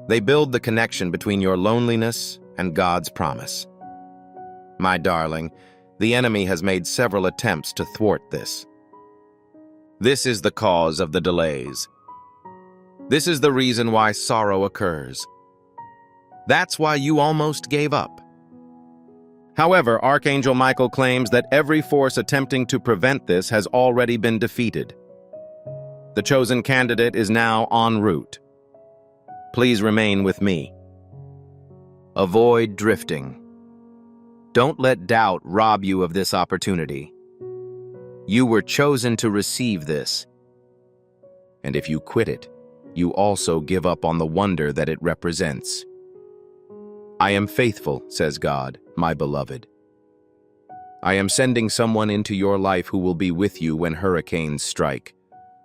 They build the connection between your loneliness and God's promise. My darling, the enemy has made several attempts to thwart this. This is the cause of the delays. This is the reason why sorrow occurs. That's why you almost gave up. However, Archangel Michael claims that every force attempting to prevent this has already been defeated. The chosen candidate is now en route. Please remain with me. Avoid drifting. Don't let doubt rob you of this opportunity. You were chosen to receive this. And if you quit it, you also give up on the wonder that it represents. I am faithful, says God, my beloved. I am sending someone into your life who will be with you when hurricanes strike,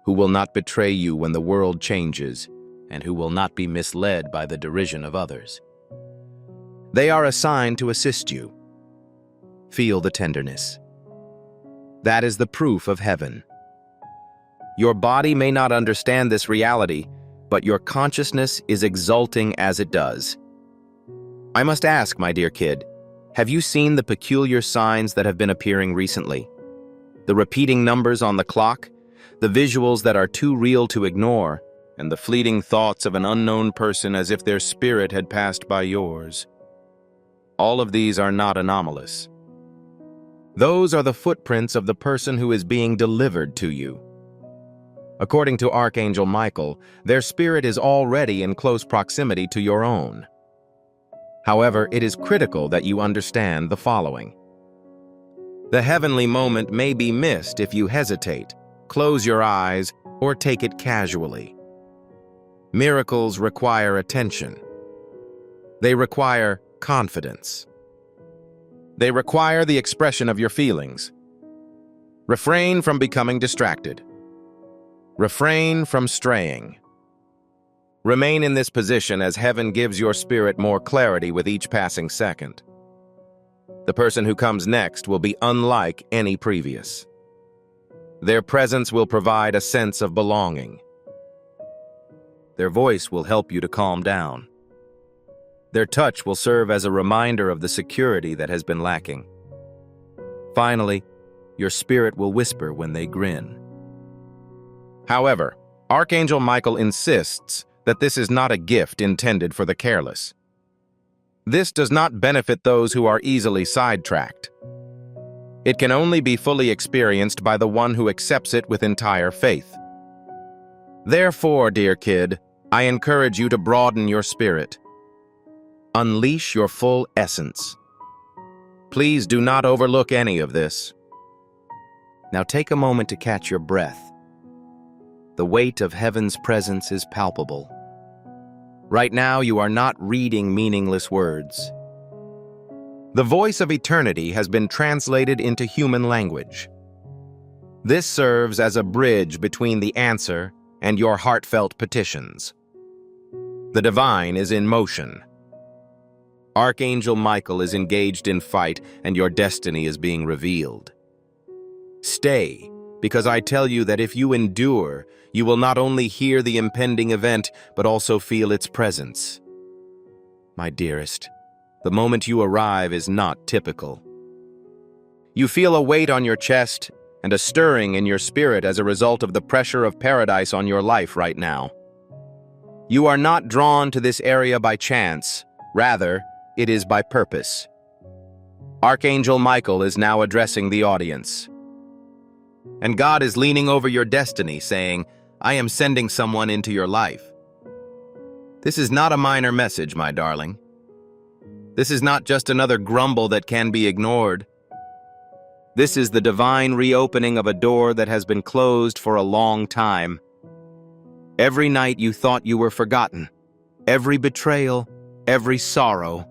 who will not betray you when the world changes, and who will not be misled by the derision of others. They are assigned to assist you. Feel the tenderness. That is the proof of heaven. Your body may not understand this reality, but your consciousness is exulting as it does. I must ask, my dear kid, have you seen the peculiar signs that have been appearing recently? The repeating numbers on the clock, the visuals that are too real to ignore, and the fleeting thoughts of an unknown person as if their spirit had passed by yours. All of these are not anomalous. Those are the footprints of the person who is being delivered to you. According to Archangel Michael, their spirit is already in close proximity to your own. However, it is critical that you understand the following. The heavenly moment may be missed if you hesitate, close your eyes, or take it casually. Miracles require attention. They require confidence. They require the expression of your feelings. Refrain from becoming distracted. Refrain from straying. Remain in this position as heaven gives your spirit more clarity with each passing second. The person who comes next will be unlike any previous. Their presence will provide a sense of belonging. Their voice will help you to calm down. Their touch will serve as a reminder of the security that has been lacking. Finally, your spirit will whisper when they grin. However, Archangel Michael insists that this is not a gift intended for the careless. This does not benefit those who are easily sidetracked. It can only be fully experienced by the one who accepts it with entire faith. Therefore, dear kid, I encourage you to broaden your spirit. Unleash your full essence. Please do not overlook any of this. Now take a moment to catch your breath. The weight of heaven's presence is palpable. Right now, you are not reading meaningless words. The voice of eternity has been translated into human language. This serves as a bridge between the answer and your heartfelt petitions. The divine is in motion. Archangel Michael is engaged in fight, and your destiny is being revealed. Stay, because I tell you that if you endure, you will not only hear the impending event, but also feel its presence. My dearest, the moment you arrive is not typical. You feel a weight on your chest and a stirring in your spirit as a result of the pressure of paradise on your life right now. You are not drawn to this area by chance, rather, it is by purpose. Archangel Michael is now addressing the audience. And God is leaning over your destiny, saying, I am sending someone into your life. This is not a minor message, my darling. This is not just another grumble that can be ignored. This is the divine reopening of a door that has been closed for a long time. Every night you thought you were forgotten. Every betrayal, every sorrow.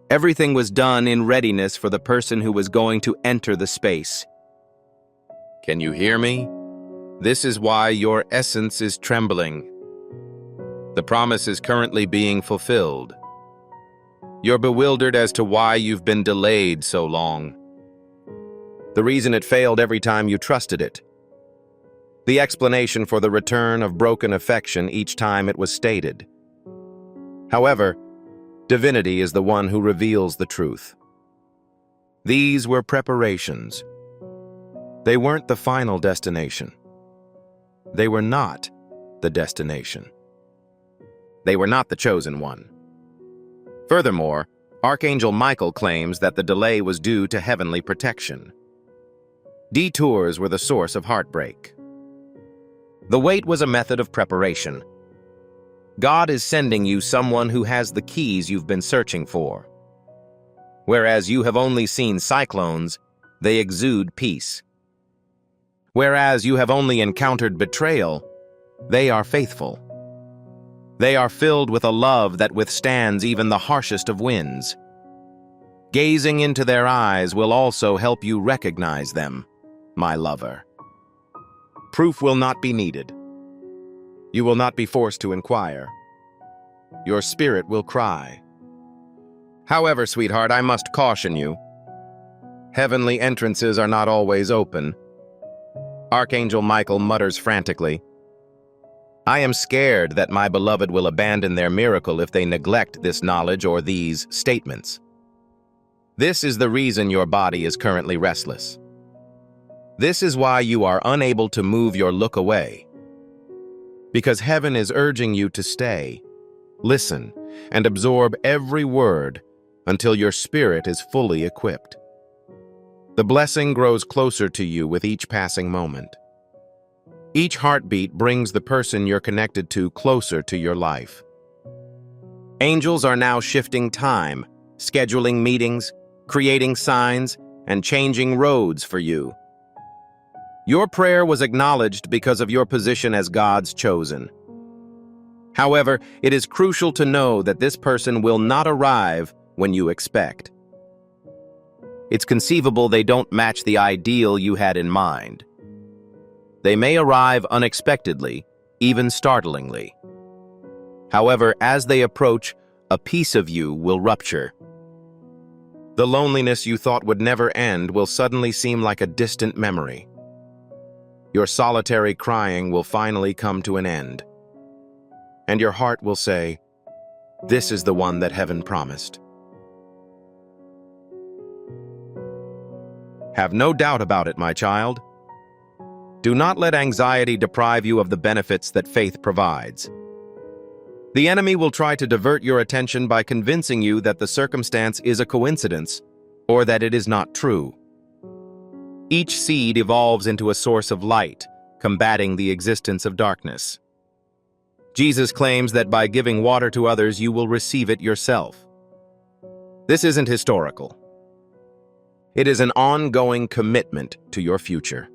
Everything was done in readiness for the person who was going to enter the space. Can you hear me? This is why your essence is trembling. The promise is currently being fulfilled. You're bewildered as to why you've been delayed so long. The reason it failed every time you trusted it. The explanation for the return of broken affection each time it was stated. However, divinity is the one who reveals the truth. These were preparations. They weren't the final destination. They were not the destination. They were not the chosen one. Furthermore, Archangel Michael claims that the delay was due to heavenly protection. Detours were the source of heartbreak. The wait was a method of preparation. God is sending you someone who has the keys you've been searching for. Whereas you have only seen cyclones, they exude peace. Whereas you have only encountered betrayal, they are faithful. They are filled with a love that withstands even the harshest of winds. Gazing into their eyes will also help you recognize them, my lover. Proof will not be needed. You will not be forced to inquire. Your spirit will cry. However, sweetheart, I must caution you. Heavenly entrances are not always open. Archangel Michael mutters frantically. I am scared that my beloved will abandon their miracle if they neglect this knowledge or these statements. This is the reason your body is currently restless. This is why you are unable to move your look away. Because heaven is urging you to stay, listen, and absorb every word until your spirit is fully equipped. The blessing grows closer to you with each passing moment. Each heartbeat brings the person you're connected to closer to your life. Angels are now shifting time, scheduling meetings, creating signs, and changing roads for you. Your prayer was acknowledged because of your position as God's chosen. However, it is crucial to know that this person will not arrive when you expect. It's conceivable they don't match the ideal you had in mind. They may arrive unexpectedly, even startlingly. However, as they approach, a piece of you will rupture. The loneliness you thought would never end will suddenly seem like a distant memory. Your solitary crying will finally come to an end. And your heart will say, "This is the one that heaven promised." Have no doubt about it, my child. Do not let anxiety deprive you of the benefits that faith provides. The enemy will try to divert your attention by convincing you that the circumstance is a coincidence or that it is not true. Each seed evolves into a source of light, combating the existence of darkness. Jesus claims that by giving water to others, you will receive it yourself. This isn't historical. It is an ongoing commitment to your future.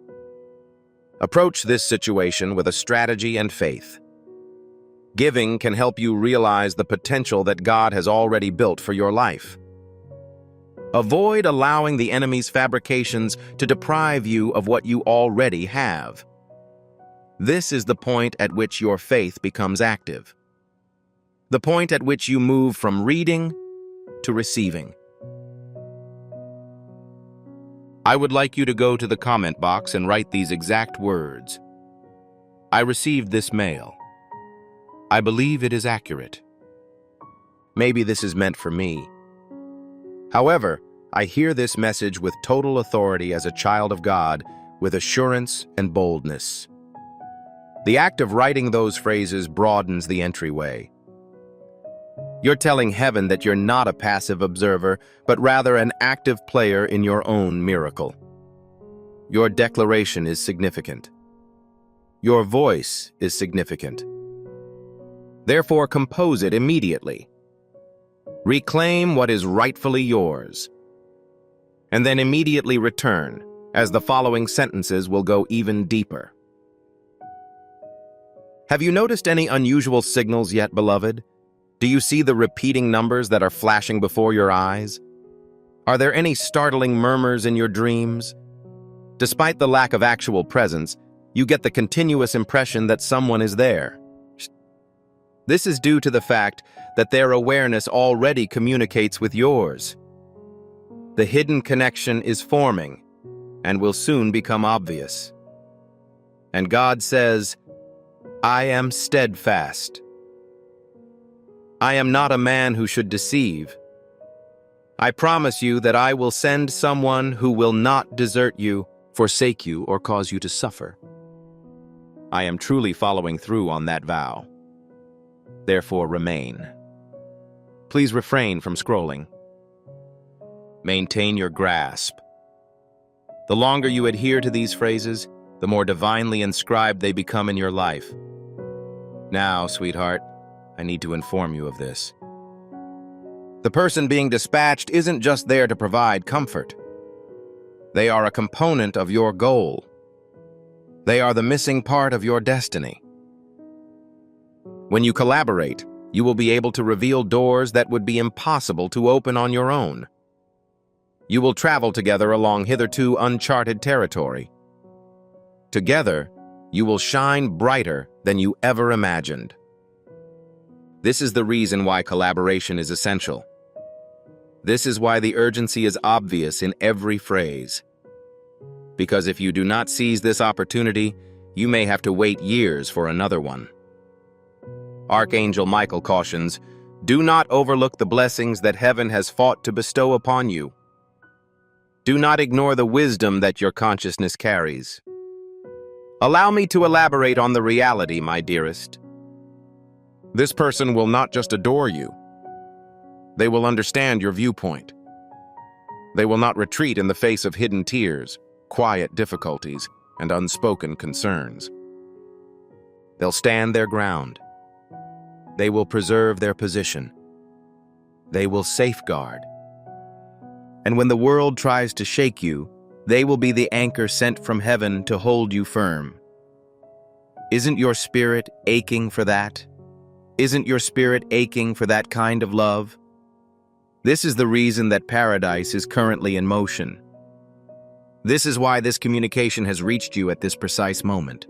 Approach this situation with a strategy and faith. Giving can help you realize the potential that God has already built for your life. Avoid allowing the enemy's fabrications to deprive you of what you already have. This is the point at which your faith becomes active. The point at which you move from reading to receiving. I would like you to go to the comment box and write these exact words. I received this mail. I believe it is accurate. Maybe this is meant for me. However, I hear this message with total authority as a child of God, with assurance and boldness. The act of writing those phrases broadens the entryway. You're telling heaven that you're not a passive observer, but rather an active player in your own miracle. Your declaration is significant. Your voice is significant. Therefore, compose it immediately. Reclaim what is rightfully yours. And then immediately return, as the following sentences will go even deeper. Have you noticed any unusual signals yet, beloved? Do you see the repeating numbers that are flashing before your eyes? Are there any startling murmurs in your dreams? Despite the lack of actual presence, you get the continuous impression that someone is there. This is due to the fact that their awareness already communicates with yours. The hidden connection is forming and will soon become obvious. And God says, I am steadfast. I am not a man who should deceive. I promise you that I will send someone who will not desert you, forsake you, or cause you to suffer. I am truly following through on that vow. Therefore, remain. Please refrain from scrolling. Maintain your grasp. The longer you adhere to these phrases, the more divinely inscribed they become in your life. Now, sweetheart, I need to inform you of this. The person being dispatched isn't just there to provide comfort. They are a component of your goal. They are the missing part of your destiny. When you collaborate, you will be able to reveal doors that would be impossible to open on your own. You will travel together along hitherto uncharted territory. Together, you will shine brighter than you ever imagined. This is the reason why collaboration is essential. This is why the urgency is obvious in every phrase. Because if you do not seize this opportunity, you may have to wait years for another one. Archangel Michael cautions, do not overlook the blessings that heaven has fought to bestow upon you. Do not ignore the wisdom that your consciousness carries. Allow me to elaborate on the reality, my dearest. This person will not just adore you. They will understand your viewpoint. They will not retreat in the face of hidden tears, quiet difficulties, and unspoken concerns. They'll stand their ground. They will preserve their position. They will safeguard. and when the world tries to shake you, they will be the anchor sent from heaven to hold you firm. Isn't your spirit aching for that? Isn't your spirit aching for that kind of love? This is the reason that paradise is currently in motion. This is why this communication has reached you at this precise moment.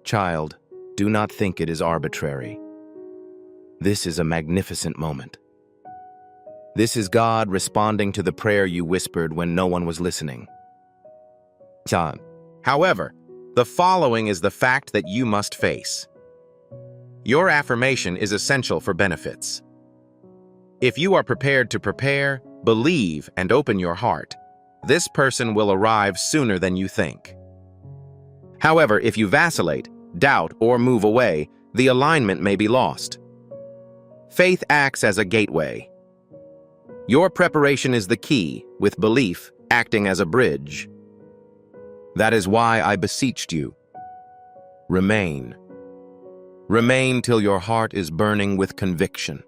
Child, do not think it is arbitrary. This is a magnificent moment. This is God responding to the prayer you whispered when no one was listening. However, the following is the fact that you must face. Your affirmation is essential for benefits. If you are prepared to prepare, believe, and open your heart, this person will arrive sooner than you think. However, if you vacillate, doubt, or move away, the alignment may be lost. Faith acts as a gateway. Your preparation is the key, with belief acting as a bridge. That is why I beseeched you. Remain. Remain till your heart is burning with conviction.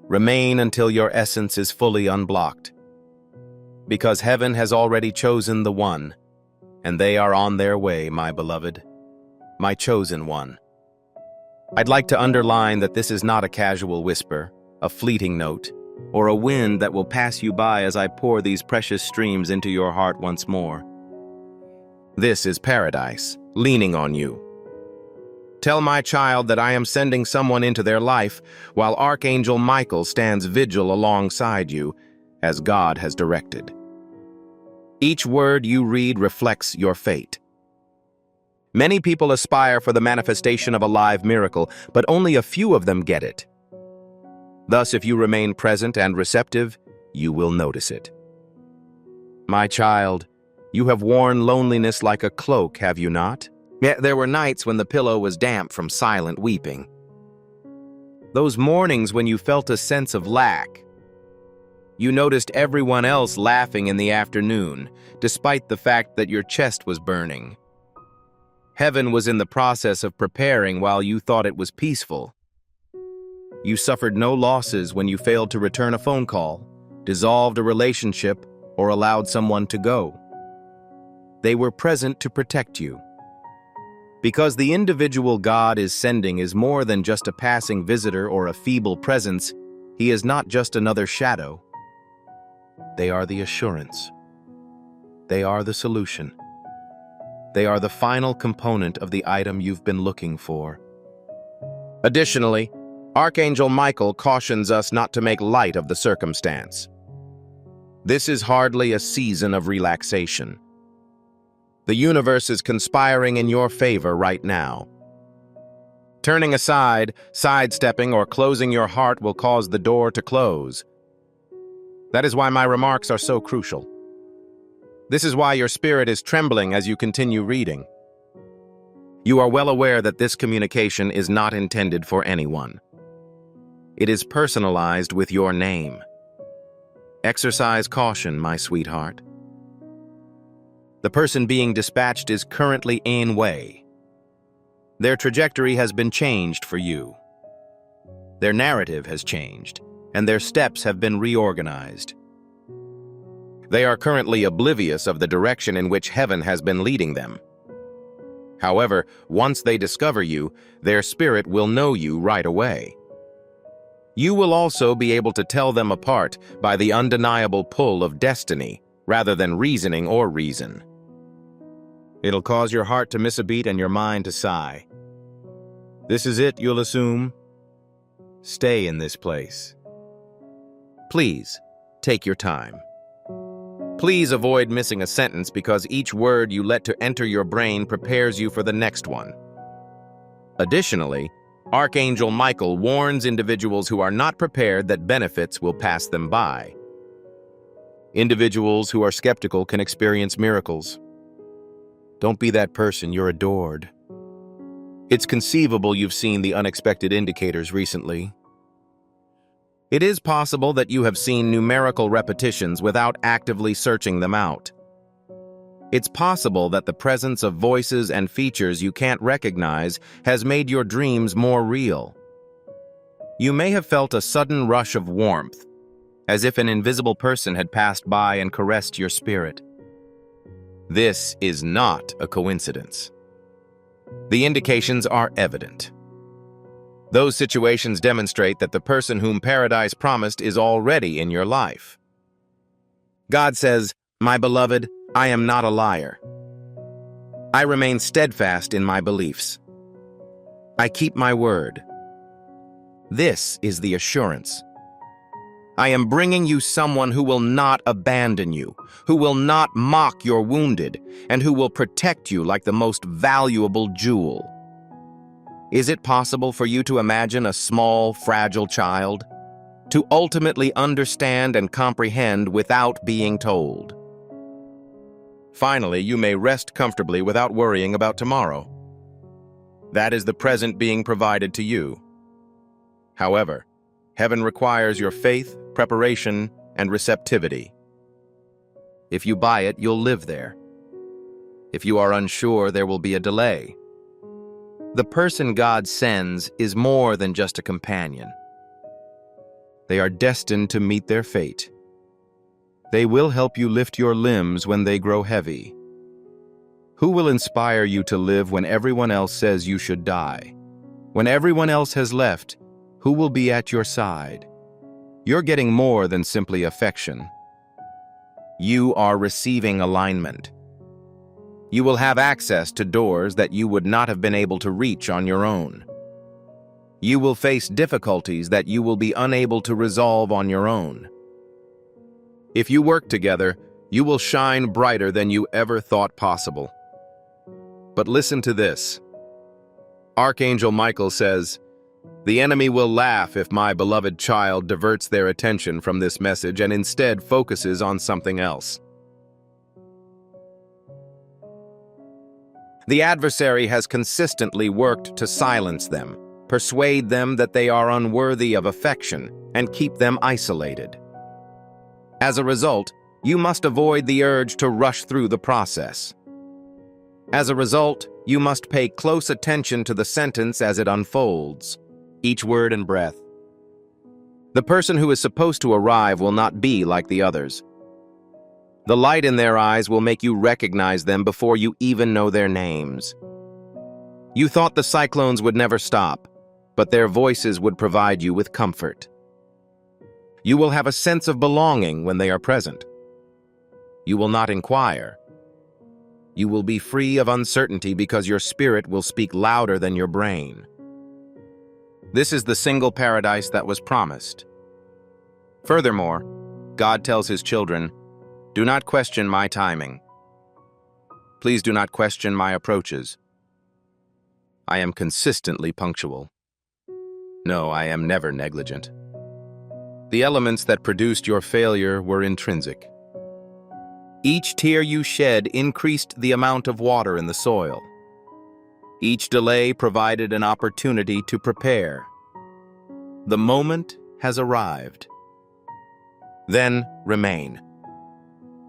Remain until your essence is fully unblocked. Because heaven has already chosen the one, and they are on their way, my beloved, my chosen one. I'd like to underline that this is not a casual whisper, a fleeting note, or a wind that will pass you by as I pour these precious streams into your heart once more. This is paradise, leaning on you. Tell my child that I am sending someone into their life while Archangel Michael stands vigil alongside you, as God has directed. Each word you read reflects your fate. Many people aspire for the manifestation of a live miracle, but only a few of them get it. Thus, if you remain present and receptive, you will notice it. My child, you have worn loneliness like a cloak, have you not? Yet there were nights when the pillow was damp from silent weeping. Those mornings when you felt a sense of lack. You noticed everyone else laughing in the afternoon, despite the fact that your chest was burning. Heaven was in the process of preparing while you thought it was peaceful. You suffered no losses when you failed to return a phone call, dissolved a relationship, or allowed someone to go. They were present to protect you. Because the individual God is sending is more than just a passing visitor or a feeble presence, he is not just another shadow. They are the assurance. They are the solution. They are the final component of the item you've been looking for. Additionally, Archangel Michael cautions us not to make light of the circumstance. This is hardly a season of relaxation. The universe is conspiring in your favor right now. Turning aside, sidestepping, or closing your heart will cause the door to close. That is why my remarks are so crucial. This is why your spirit is trembling as you continue reading. You are well aware that this communication is not intended for anyone. It is personalized with your name. Exercise caution, my sweetheart. The person being dispatched is currently en way. Their trajectory has been changed for you. Their narrative has changed, and their steps have been reorganized. They are currently oblivious of the direction in which heaven has been leading them. However, once they discover you, their spirit will know you right away. You will also be able to tell them apart by the undeniable pull of destiny, rather than reasoning or reason. It'll cause your heart to miss a beat and your mind to sigh. This is it, you'll assume. Stay in this place. Please, take your time. Please avoid missing a sentence because each word you let to enter your brain prepares you for the next one. Additionally, Archangel Michael warns individuals who are not prepared that benefits will pass them by. Individuals who are skeptical can experience miracles. Don't be that person, you're adored. It's conceivable you've seen the unexpected indicators recently. It is possible that you have seen numerical repetitions without actively searching them out. It's possible that the presence of voices and features you can't recognize has made your dreams more real. You may have felt a sudden rush of warmth, as if an invisible person had passed by and caressed your spirit. This is not a coincidence. The indications are evident. Those situations demonstrate that the person whom paradise promised is already in your life. God says, "My beloved, I am not a liar. I remain steadfast in my beliefs. I keep my word." This is the assurance. I am bringing you someone who will not abandon you, who will not mock your wounded, and who will protect you like the most valuable jewel. Is it possible for you to imagine a small, fragile child? To ultimately understand and comprehend without being told? Finally, you may rest comfortably without worrying about tomorrow. That is the present being provided to you. However, heaven requires your faith, preparation, and receptivity. If you buy it, you'll live there. If you are unsure, there will be a delay. The person God sends is more than just a companion. They are destined to meet their fate. They will help you lift your limbs when they grow heavy. Who will inspire you to live when everyone else says you should die? When everyone else has left, who will be at your side? You're getting more than simply affection. You are receiving alignment. You will have access to doors that you would not have been able to reach on your own. You will face difficulties that you will be unable to resolve on your own. If you work together, you will shine brighter than you ever thought possible. But listen to this. Archangel Michael says, "The enemy will laugh if my beloved child diverts their attention from this message and instead focuses on something else." The adversary has consistently worked to silence them, persuade them that they are unworthy of affection, and keep them isolated. As a result, you must avoid the urge to rush through the process. As a result, you must pay close attention to the sentence as it unfolds, each word and breath. The person who is supposed to arrive will not be like the others. The light in their eyes will make you recognize them before you even know their names. You thought the cyclones would never stop, but their voices would provide you with comfort. You will have a sense of belonging when they are present. You will not inquire. You will be free of uncertainty because your spirit will speak louder than your brain. This is the single paradise that was promised. Furthermore, God tells his children, "Do not question my timing. Please do not question my approaches. I am consistently punctual. No, I am never negligent. The elements that produced your failure were intrinsic. Each tear you shed increased the amount of water in the soil. Each delay provided an opportunity to prepare. The moment has arrived. Then remain.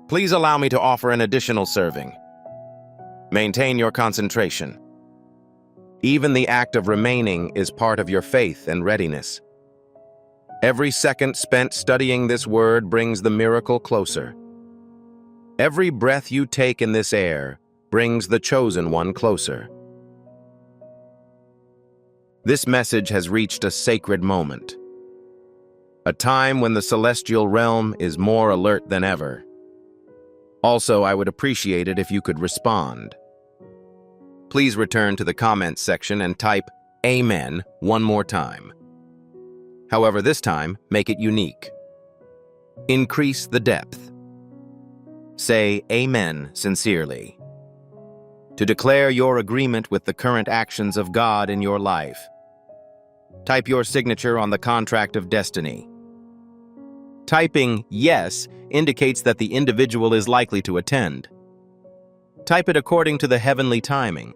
Please allow me to offer an additional serving. Maintain your concentration. Even the act of remaining is part of your faith and readiness. Every second spent studying this word brings the miracle closer. Every breath you take in this air brings the chosen one closer. This message has reached a sacred moment, a time when the celestial realm is more alert than ever. Also, I would appreciate it if you could respond. Please return to the comments section and type "Amen" one more time. However, this time, make it unique. Increase the depth. Say "Amen" sincerely. To declare your agreement with the current actions of God in your life. Type your signature on the contract of destiny. Typing "Yes" indicates that the individual is likely to attend. Type it according to the heavenly timing.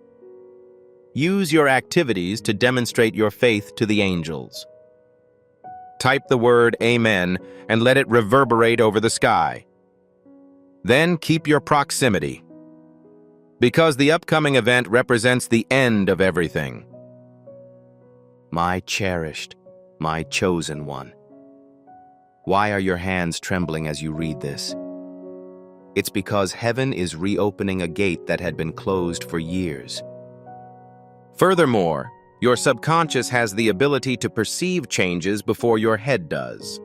Use your activities to demonstrate your faith to the angels. Type the word "Amen" and let it reverberate over the sky. Then keep your proximity, because the upcoming event represents the end of everything. My cherished, my chosen one. Why are your hands trembling as you read this? It's because heaven is reopening a gate that had been closed for years. Furthermore, your subconscious has the ability to perceive changes before your head does.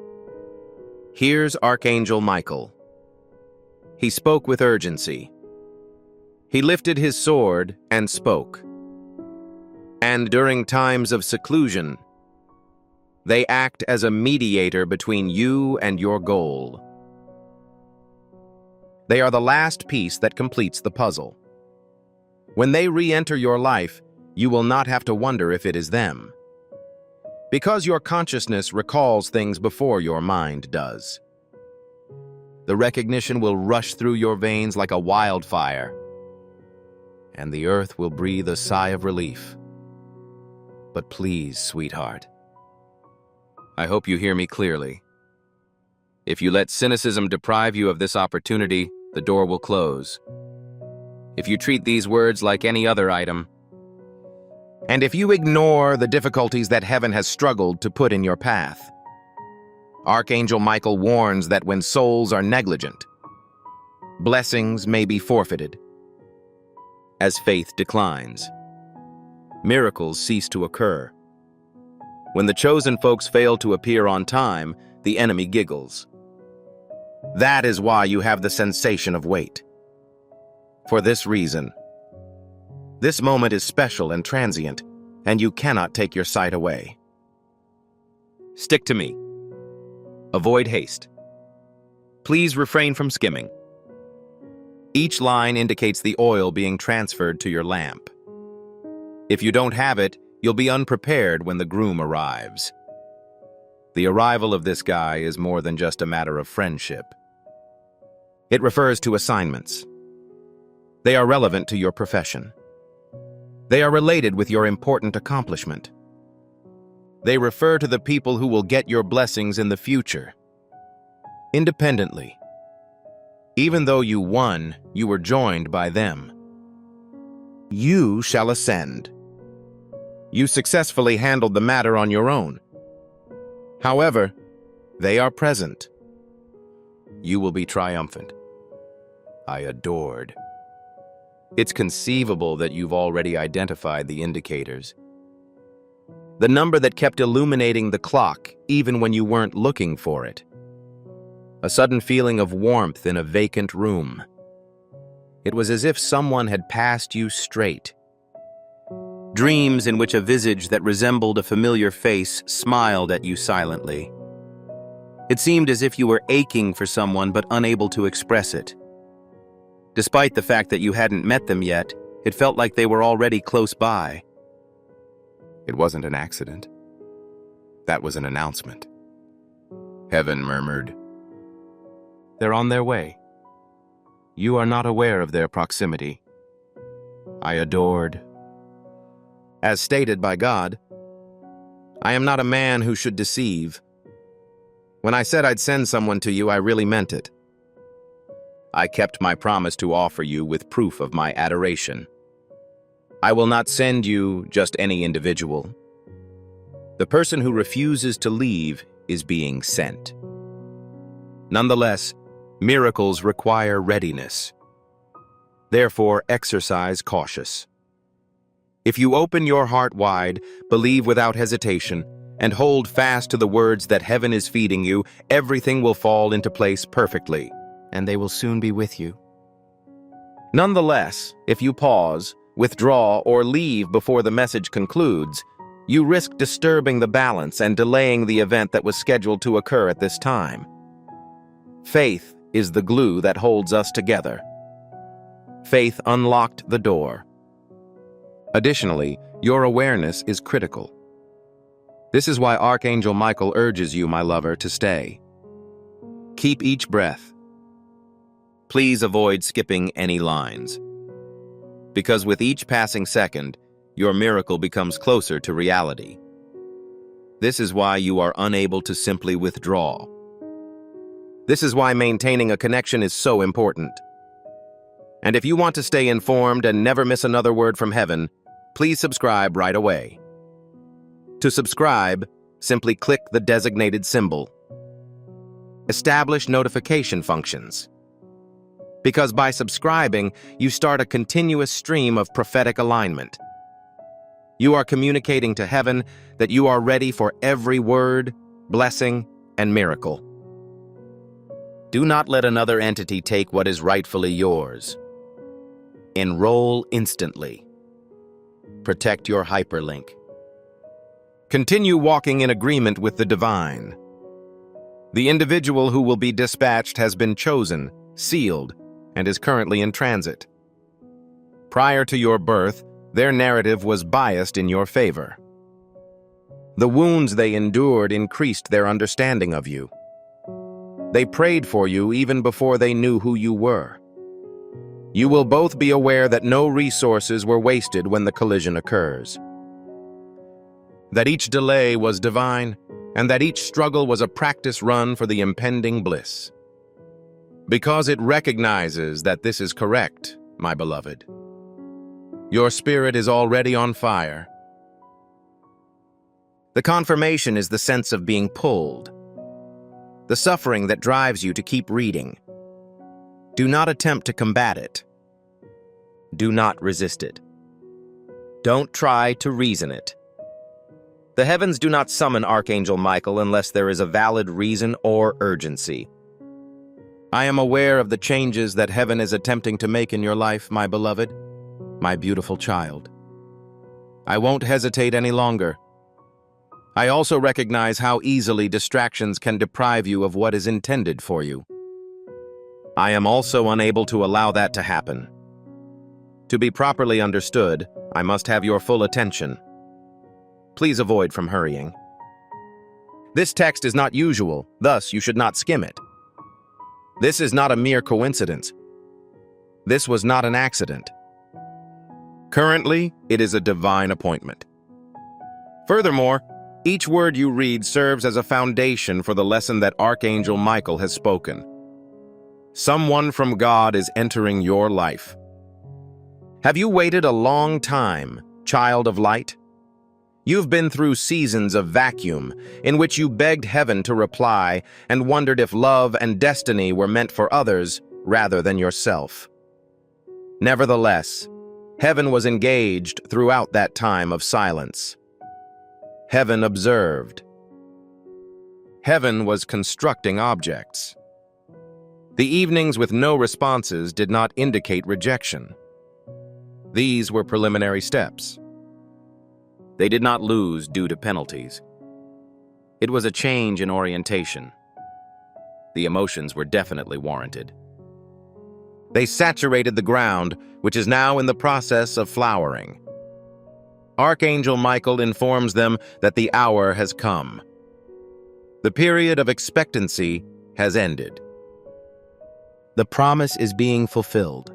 Here's Archangel Michael. He spoke with urgency. He lifted his sword and spoke. And during times of seclusion, they act as a mediator between you and your goal. They are the last piece that completes the puzzle. When they re-enter your life, you will not have to wonder if it is them, because your consciousness recalls things before your mind does. The recognition will rush through your veins like a wildfire, and the earth will breathe a sigh of relief. But please, sweetheart, I hope you hear me clearly. If you let cynicism deprive you of this opportunity, the door will close. If you treat these words like any other item, and if you ignore the difficulties that heaven has struggled to put in your path, Archangel Michael warns that when souls are negligent, blessings may be forfeited. As faith declines, miracles cease to occur. When the chosen folks fail to appear on time, the enemy giggles. That is why you have the sensation of weight. For this reason, this moment is special and transient, and you cannot take your sight away. Stick to me. Avoid haste. Please refrain from skimming. Each line indicates the oil being transferred to your lamp. If you don't have it, you'll be unprepared when the groom arrives. The arrival of this guy is more than just a matter of friendship. It refers to assignments. They are relevant to your profession. They are related with your important accomplishment. They refer to the people who will get your blessings in the future. Independently. Even though you won, you were joined by them. You shall ascend. You successfully handled the matter on your own. However, they are present. You will be triumphant. I adored. It's conceivable that you've already identified the indicators. The number that kept illuminating the clock even when you weren't looking for it. A sudden feeling of warmth in a vacant room. It was as if someone had passed you straight. Dreams in which a visage that resembled a familiar face smiled at you silently. It seemed as if you were aching for someone but unable to express it. Despite the fact that you hadn't met them yet, it felt like they were already close by. It wasn't an accident. That was an announcement. Heaven murmured. They're on their way. You are not aware of their proximity. I adored. As stated by God, I am not a man who should deceive. When I said I'd send someone to you, I really meant it. I kept my promise to offer you with proof of my adoration. I will not send you just any individual. The person who refuses to leave is being sent. Nonetheless, miracles require readiness. Therefore, exercise cautious. If you open your heart wide, believe without hesitation, and hold fast to the words that heaven is feeding you, everything will fall into place perfectly, and they will soon be with you. Nonetheless, if you pause, withdraw, or leave before the message concludes, you risk disturbing the balance and delaying the event that was scheduled to occur at this time. Faith is the glue that holds us together. Faith unlocked the door. Additionally, your awareness is critical. This is why Archangel Michael urges you, my lover, to stay. Keep each breath. Please avoid skipping any lines. Because with each passing second, your miracle becomes closer to reality. This is why you are unable to simply withdraw. This is why maintaining a connection is so important. And if you want to stay informed and never miss another word from heaven, please subscribe right away. To subscribe, simply click the designated symbol. Establish notification functions. Because by subscribing, you start a continuous stream of prophetic alignment. You are communicating to heaven that you are ready for every word, blessing, and miracle. Do not let another entity take what is rightfully yours. Enroll instantly. Protect your hyperlink. Continue walking in agreement with the divine. The individual who will be dispatched has been chosen, sealed, and is currently in transit. Prior to your birth, their narrative was biased in your favor. The wounds they endured increased their understanding of you. They prayed for you even before they knew who you were. You will both be aware that no resources were wasted when the collision occurs. That each delay was divine, and that each struggle was a practice run for the impending bliss. Because it recognizes that this is correct, my beloved. Your spirit is already on fire. The confirmation is the sense of being pulled, the suffering that drives you to keep reading. Do not attempt to combat it. Do not resist it. Don't try to reason it. The heavens do not summon Archangel Michael unless there is a valid reason or urgency. I am aware of the changes that heaven is attempting to make in your life, my beloved, my beautiful child. I won't hesitate any longer. I also recognize how easily distractions can deprive you of what is intended for you. I am also unable to allow that to happen. To be properly understood, I must have your full attention. Please avoid from hurrying. This text is not usual, thus you should not skim it. This is not a mere coincidence. This was not an accident. Currently, it is a divine appointment. Furthermore, each word you read serves as a foundation for the lesson that Archangel Michael has spoken. Someone from God is entering your life. Have you waited a long time, child of light? You've been through seasons of vacuum in which you begged heaven to reply and wondered if love and destiny were meant for others rather than yourself. Nevertheless, heaven was engaged throughout that time of silence. Heaven observed. Heaven was constructing objects. The evenings with no responses did not indicate rejection. These were preliminary steps. They did not lose due to penalties. It was a change in orientation. The emotions were definitely warranted. They saturated the ground, which is now in the process of flowering. Archangel Michael informs them that the hour has come. The period of expectancy has ended. The promise is being fulfilled.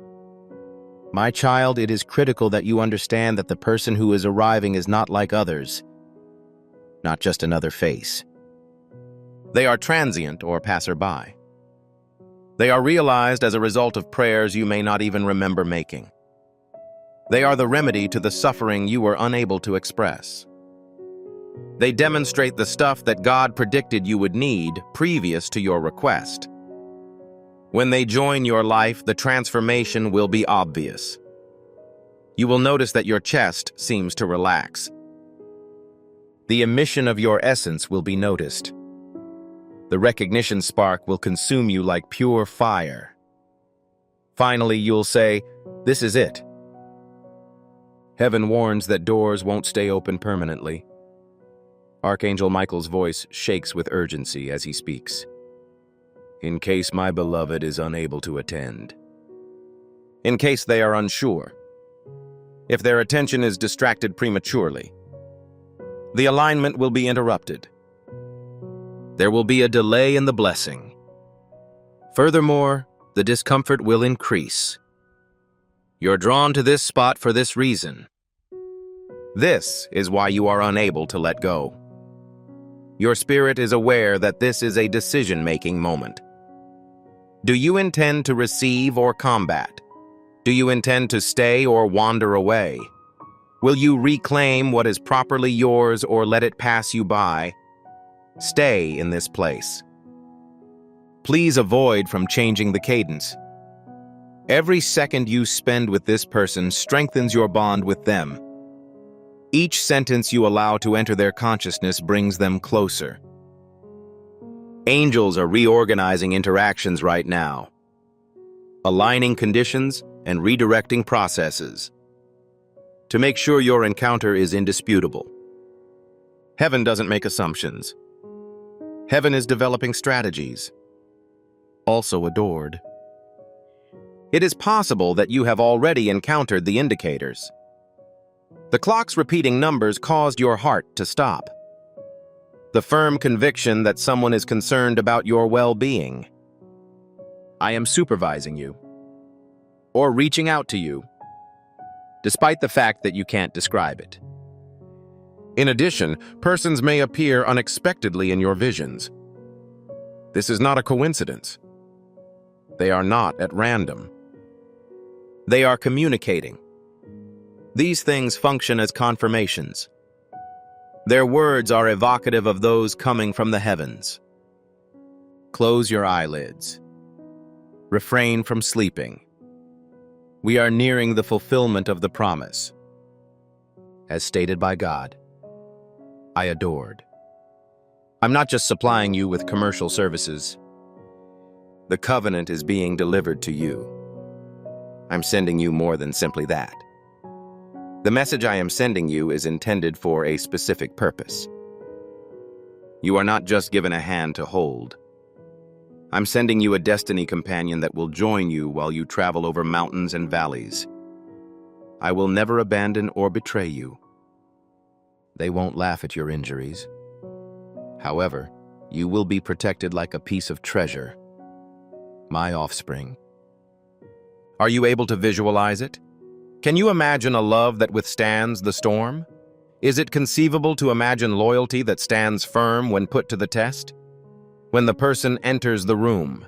My child, it is critical that you understand that the person who is arriving is not like others, not just another face. They are transient or passerby. They are realized as a result of prayers you may not even remember making. They are the remedy to the suffering you were unable to express. They demonstrate the stuff that God predicted you would need previous to your request. When they join your life, the transformation will be obvious. You will notice that your chest seems to relax. The emission of your essence will be noticed. The recognition spark will consume you like pure fire. Finally, you'll say, "This is it." Heaven warns that doors won't stay open permanently. Archangel Michael's voice shakes with urgency as he speaks. In case my beloved is unable to attend. In case they are unsure. If their attention is distracted prematurely. The alignment will be interrupted. There will be a delay in the blessing. Furthermore, the discomfort will increase. You're drawn to this spot for this reason. This is why you are unable to let go. Your spirit is aware that this is a decision-making moment. Do you intend to receive or combat? Do you intend to stay or wander away? Will you reclaim what is properly yours or let it pass you by? Stay in this place. Please avoid from changing the cadence. Every second you spend with this person strengthens your bond with them. Each sentence you allow to enter their consciousness brings them closer. Angels are reorganizing interactions right now, aligning conditions and redirecting processes to make sure your encounter is indisputable. Heaven doesn't make assumptions. Heaven is developing strategies. Also adored. It is possible that you have already encountered the indicators. The clock's repeating numbers caused your heart to stop. The firm conviction that someone is concerned about your well-being. I am supervising you, or reaching out to you, despite the fact that you can't describe it. In addition, persons may appear unexpectedly in your visions. This is not a coincidence. They are not at random. They are communicating. These things function as confirmations. Their words are evocative of those coming from the heavens. Close your eyelids. Refrain from sleeping. We are nearing the fulfillment of the promise. As stated by God, I adored. I'm not just supplying you with commercial services. The covenant is being delivered to you. I'm sending you more than simply that. The message I am sending you is intended for a specific purpose. You are not just given a hand to hold. I'm sending you a destiny companion that will join you while you travel over mountains and valleys. I will never abandon or betray you. They won't laugh at your injuries. However, you will be protected like a piece of treasure. My offspring. Are you able to visualize it? Can you imagine a love that withstands the storm? Is it conceivable to imagine loyalty that stands firm when put to the test? When the person enters the room?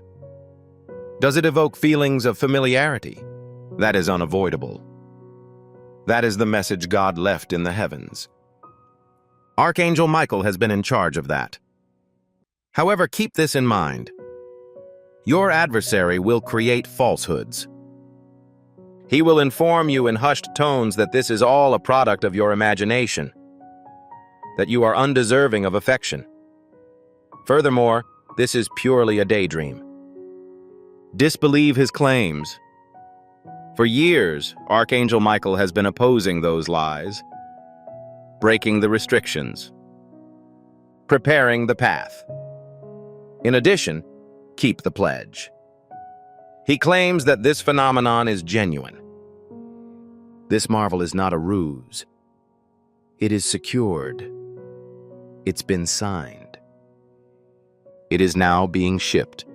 Does it evoke feelings of familiarity? That is unavoidable. That is the message God left in the heavens. Archangel Michael has been in charge of that. However, keep this in mind. Your adversary will create falsehoods. He will inform you in hushed tones that this is all a product of your imagination, that you are undeserving of affection. Furthermore, this is purely a daydream. Disbelieve his claims. For years, Archangel Michael has been opposing those lies, breaking the restrictions, preparing the path. In addition, keep the pledge. He claims that this phenomenon is genuine. This marvel is not a ruse. It is secured. It's been signed. It is now being shipped.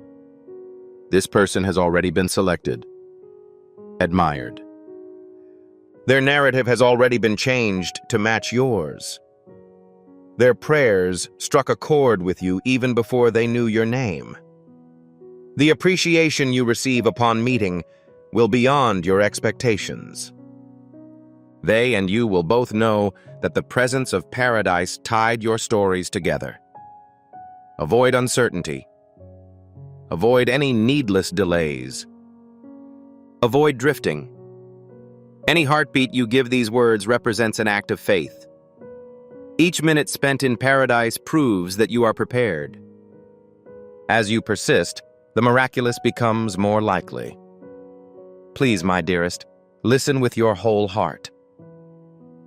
This person has already been selected, admired. Their narrative has already been changed to match yours. Their prayers struck a chord with you even before they knew your name. The appreciation you receive upon meeting will be beyond your expectations. They and you will both know that the presence of paradise tied your stories together. Avoid uncertainty. Avoid any needless delays. Avoid drifting. Any heartbeat you give these words represents an act of faith. Each minute spent in paradise proves that you are prepared. As you persist, the miraculous becomes more likely. Please, my dearest, listen with your whole heart.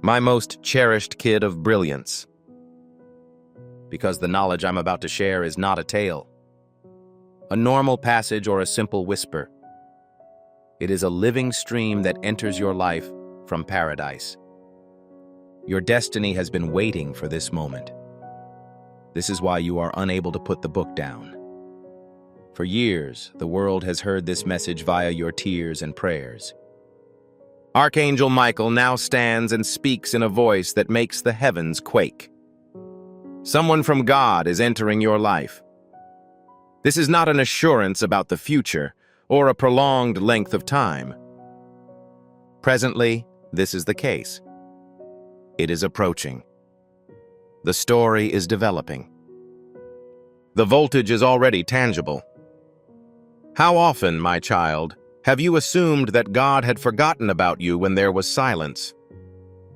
My most cherished kid of brilliance. Because the knowledge I'm about to share is not a tale, a normal passage or a simple whisper. It is a living stream that enters your life from paradise. Your destiny has been waiting for this moment. This is why you are unable to put the book down. For years, the world has heard this message via your tears and prayers. Archangel Michael now stands and speaks in a voice that makes the heavens quake. Someone from God is entering your life. This is not an assurance about the future or a prolonged length of time. Presently, this is the case. It is approaching. The story is developing. The voltage is already tangible. How often, my child, have you assumed that God had forgotten about you when there was silence?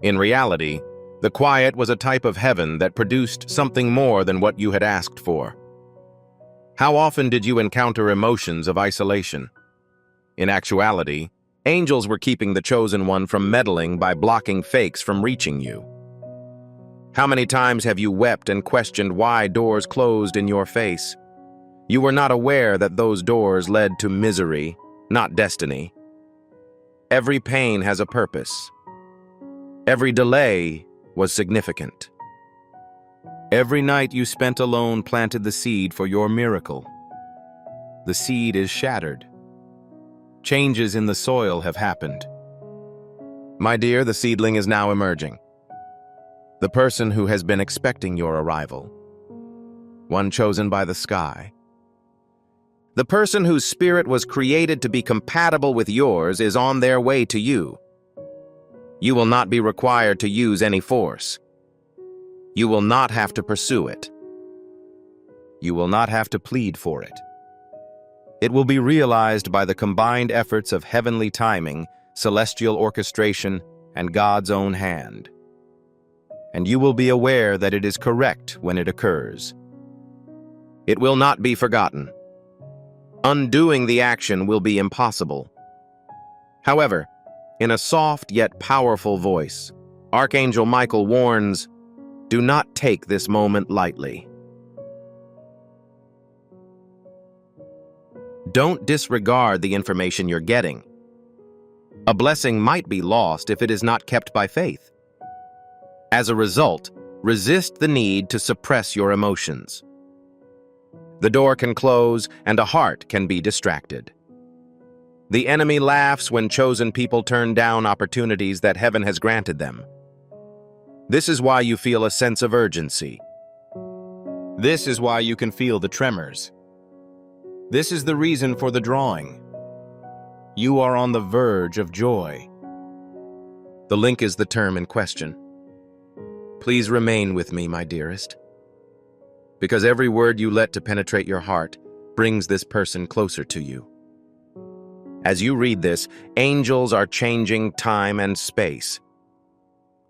In reality, the quiet was a type of heaven that produced something more than what you had asked for. How often did you encounter emotions of isolation? In actuality, angels were keeping the chosen one from meddling by blocking fakes from reaching you. How many times have you wept and questioned why doors closed in your face? You were not aware that those doors led to misery, not destiny. Every pain has a purpose. Every delay was significant. Every night you spent alone planted the seed for your miracle. The seed is shattered. Changes in the soil have happened. My dear, the seedling is now emerging. The person who has been expecting your arrival. One chosen by the sky. The person whose spirit was created to be compatible with yours is on their way to you. You will not be required to use any force. You will not have to pursue it. You will not have to plead for it. It will be realized by the combined efforts of heavenly timing, celestial orchestration, and God's own hand. And you will be aware that it is correct when it occurs. It will not be forgotten. Undoing the action will be impossible. However, in a soft yet powerful voice, Archangel Michael warns, do not take this moment lightly. Don't disregard the information you're getting. A blessing might be lost if it is not kept by faith. As a result, resist the need to suppress your emotions. The door can close and a heart can be distracted. The enemy laughs when chosen people turn down opportunities that heaven has granted them. This is why you feel a sense of urgency. This is why you can feel the tremors. This is the reason for the drawing. You are on the verge of joy. The link is the term in question. Please remain with me, my dearest, because every word you let to penetrate your heart brings this person closer to you. As you read this, angels are changing time and space,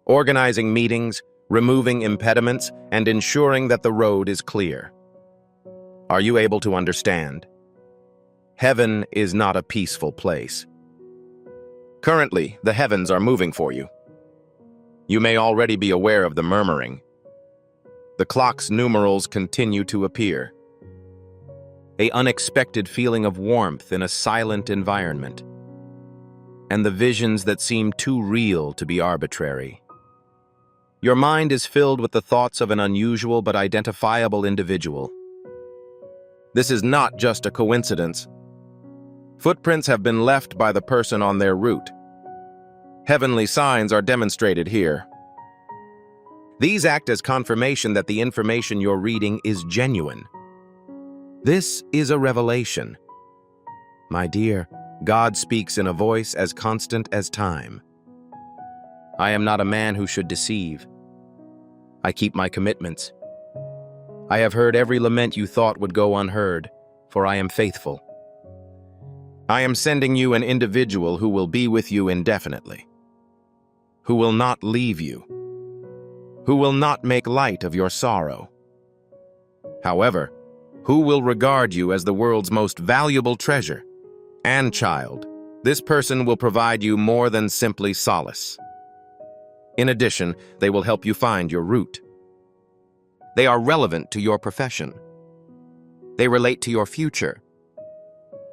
organizing meetings, removing impediments, and ensuring that the road is clear. Are you able to understand? Heaven is not a peaceful place. Currently, the heavens are moving for you. You may already be aware of the murmuring. The clock's numerals continue to appear. An unexpected feeling of warmth in a silent environment. And the visions that seem too real to be arbitrary. Your mind is filled with the thoughts of an unusual but identifiable individual. This is not just a coincidence. Footprints have been left by the person on their route. Heavenly signs are demonstrated here. These act as confirmation that the information you're reading is genuine. This is a revelation. My dear, God speaks in a voice as constant as time. I am not a man who should deceive. I keep my commitments. I have heard every lament you thought would go unheard, for I am faithful. I am sending you an individual who will be with you indefinitely, who will not leave you, who will not make light of your sorrow. However, who will regard you as the world's most valuable treasure and child. This person will provide you more than simply solace. In addition, they will help you find your route. They are relevant to your profession. They relate to your future.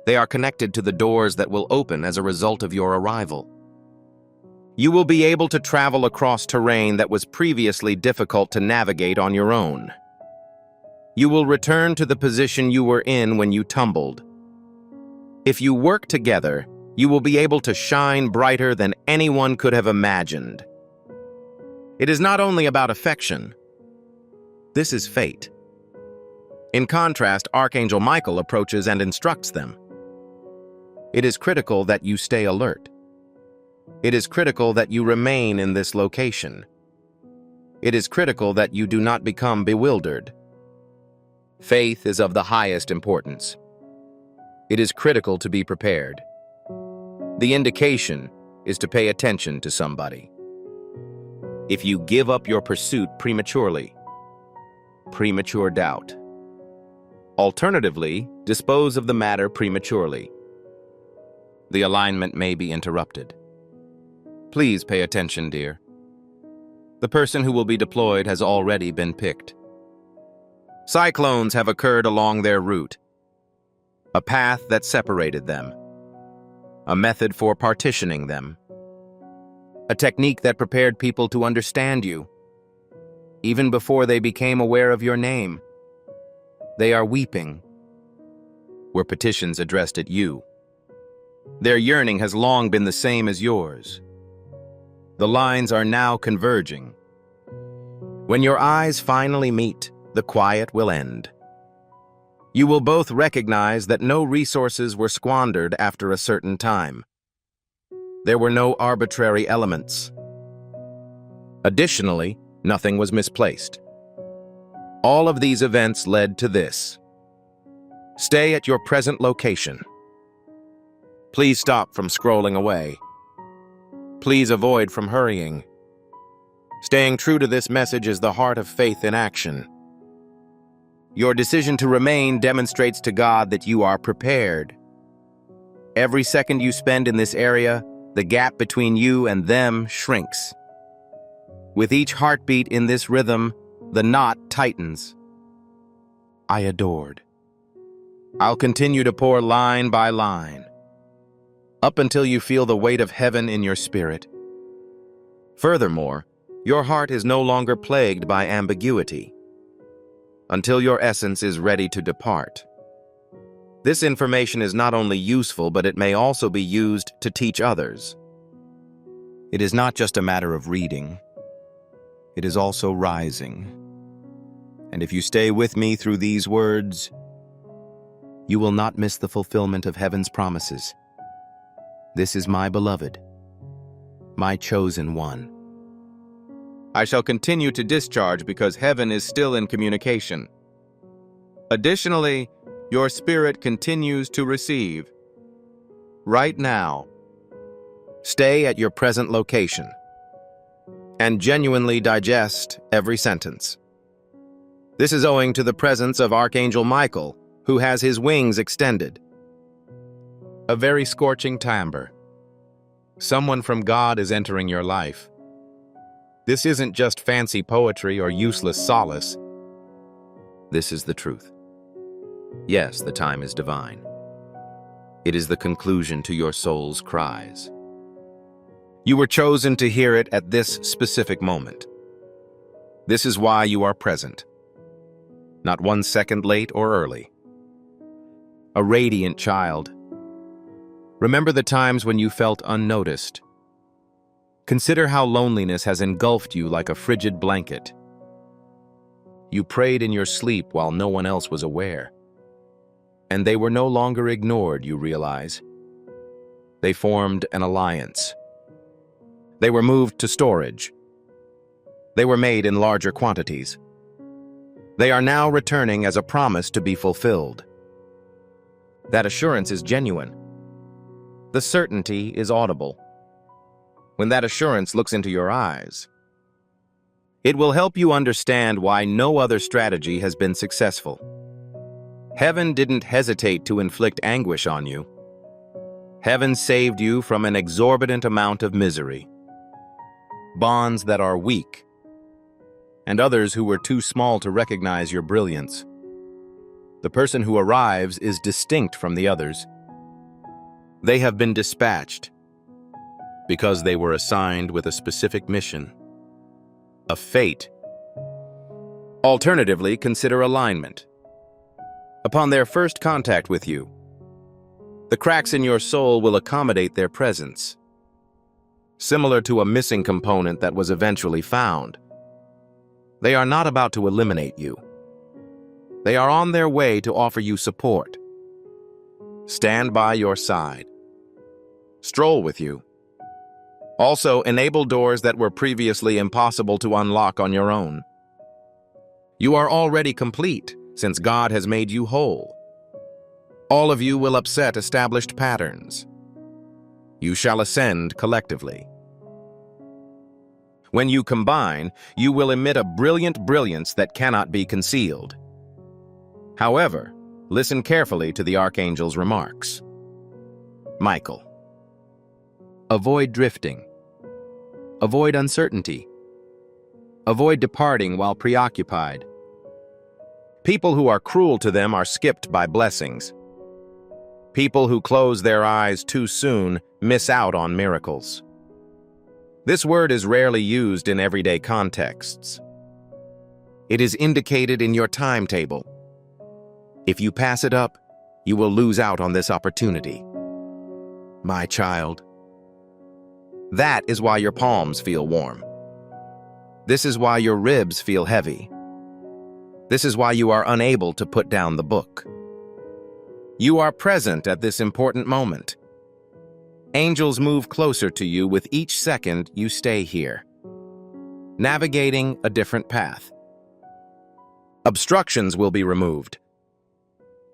They are connected to the doors that will open as a result of your arrival. You will be able to travel across terrain that was previously difficult to navigate on your own. You will return to the position you were in when you tumbled. If you work together, you will be able to shine brighter than anyone could have imagined. It is not only about affection. This is fate. In contrast, Archangel Michael approaches and instructs them. It is critical that you stay alert. It is critical that you remain in this location. It is critical that you do not become bewildered. Faith is of the highest importance. It is critical to be prepared. The indication is to pay attention to somebody. If you give up your pursuit prematurely, premature doubt. Alternatively, dispose of the matter prematurely. The alignment may be interrupted. Please pay attention, dear. The person who will be deployed has already been picked. Cyclones have occurred along their route. A path that separated them. A method for partitioning them. A technique that prepared people to understand you, even before they became aware of your name. They are weeping. Were petitions addressed at you. Their yearning has long been the same as yours. The lines are now converging. When your eyes finally meet, the quiet will end. You will both recognize that no resources were squandered after a certain time. There were no arbitrary elements. Additionally, nothing was misplaced. All of these events led to this. Stay at your present location. Please stop from scrolling away. Please avoid from hurrying. Staying true to this message is the heart of faith in action. Your decision to remain demonstrates to God that you are prepared. Every second you spend in this area, the gap between you and them shrinks. With each heartbeat in this rhythm, the knot tightens. I adored. I'll continue to pour line by line, up until you feel the weight of heaven in your spirit. Furthermore, your heart is no longer plagued by ambiguity, until your essence is ready to depart. This information is not only useful, but it may also be used to teach others. It is not just a matter of reading. It is also rising. And if you stay with me through these words, you will not miss the fulfillment of heaven's promises. This is my beloved, my chosen one. I shall continue to discharge because heaven is still in communication. Additionally, your spirit continues to receive. Right now, stay at your present location and genuinely digest every sentence. This is owing to the presence of Archangel Michael, who has his wings extended. A very scorching timbre. Someone from God is entering your life. This isn't just fancy poetry or useless solace. This is the truth. Yes, the time is divine. It is the conclusion to your soul's cries. You were chosen to hear it at this specific moment. This is why you are present. Not 1 second late or early. A radiant child. Remember the times when you felt unnoticed. Consider how loneliness has engulfed you like a frigid blanket. You prayed in your sleep while no one else was aware. And they were no longer ignored, you realize. They formed an alliance. They were moved to storage. They were made in larger quantities. They are now returning as a promise to be fulfilled. That assurance is genuine. The certainty is audible. When that assurance looks into your eyes, it will help you understand why no other strategy has been successful. Heaven didn't hesitate to inflict anguish on you. Heaven saved you from an exorbitant amount of misery. Bonds that are weak, and others who were too small to recognize your brilliance. The person who arrives is distinct from the others. They have been dispatched because they were assigned with a specific mission, a fate. Alternatively, consider alignment. Upon their first contact with you, the cracks in your soul will accommodate their presence, similar to a missing component that was eventually found. They are not about to eliminate you. They are on their way to offer you support. Stand by your side. Stroll with you. Also, enable doors that were previously impossible to unlock on your own. You are already complete, since God has made you whole. All of you will upset established patterns. You shall ascend collectively. When you combine, you will emit a brilliant brilliance that cannot be concealed. However, listen carefully to the Archangel's remarks. Michael. Avoid drifting. Avoid uncertainty. Avoid departing while preoccupied. People who are cruel to them are skipped by blessings. People who close their eyes too soon miss out on miracles. This word is rarely used in everyday contexts. It is indicated in your timetable. If you pass it up, you will lose out on this opportunity. My child. That is why your palms feel warm. This is why your ribs feel heavy. This is why you are unable to put down the book. You are present at this important moment. Angels move closer to you with each second you stay here, navigating a different path. Obstructions will be removed.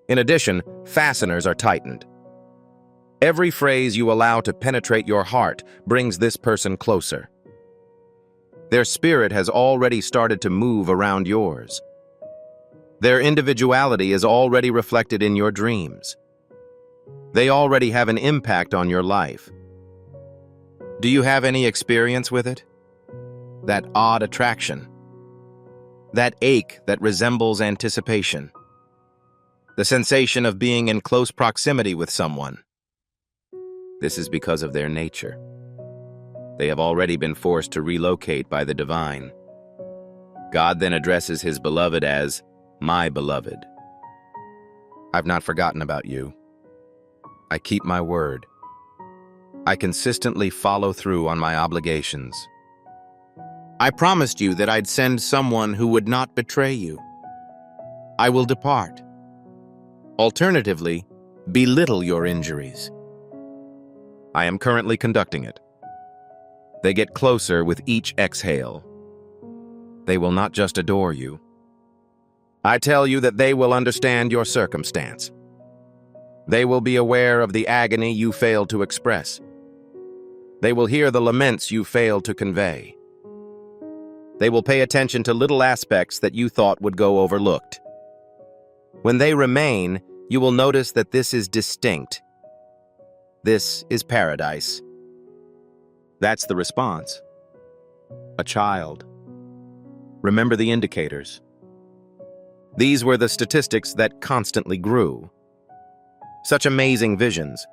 In addition, fasteners are tightened. Every phrase you allow to penetrate your heart brings this person closer. Their spirit has already started to move around yours. Their individuality is already reflected in your dreams. They already have an impact on your life. Do you have any experience with it? That odd attraction? That ache that resembles anticipation? The sensation of being in close proximity with someone? This is because of their nature. They have already been forced to relocate by the divine. God then addresses his beloved as, my beloved. I've not forgotten about you. I keep my word. I consistently follow through on my obligations. I promised you that I'd send someone who would not betray you. I will depart. Alternatively, belittle your injuries. I am currently conducting it. They get closer with each exhale. They will not just adore you. I tell you that they will understand your circumstance. They will be aware of the agony you failed to express. They will hear the laments you failed to convey. They will pay attention to little aspects that you thought would go overlooked. When they remain, you will notice that this is distinct. This is paradise. That's the response. A child. Remember the indicators. These were the statistics that constantly grew. Such amazing visions.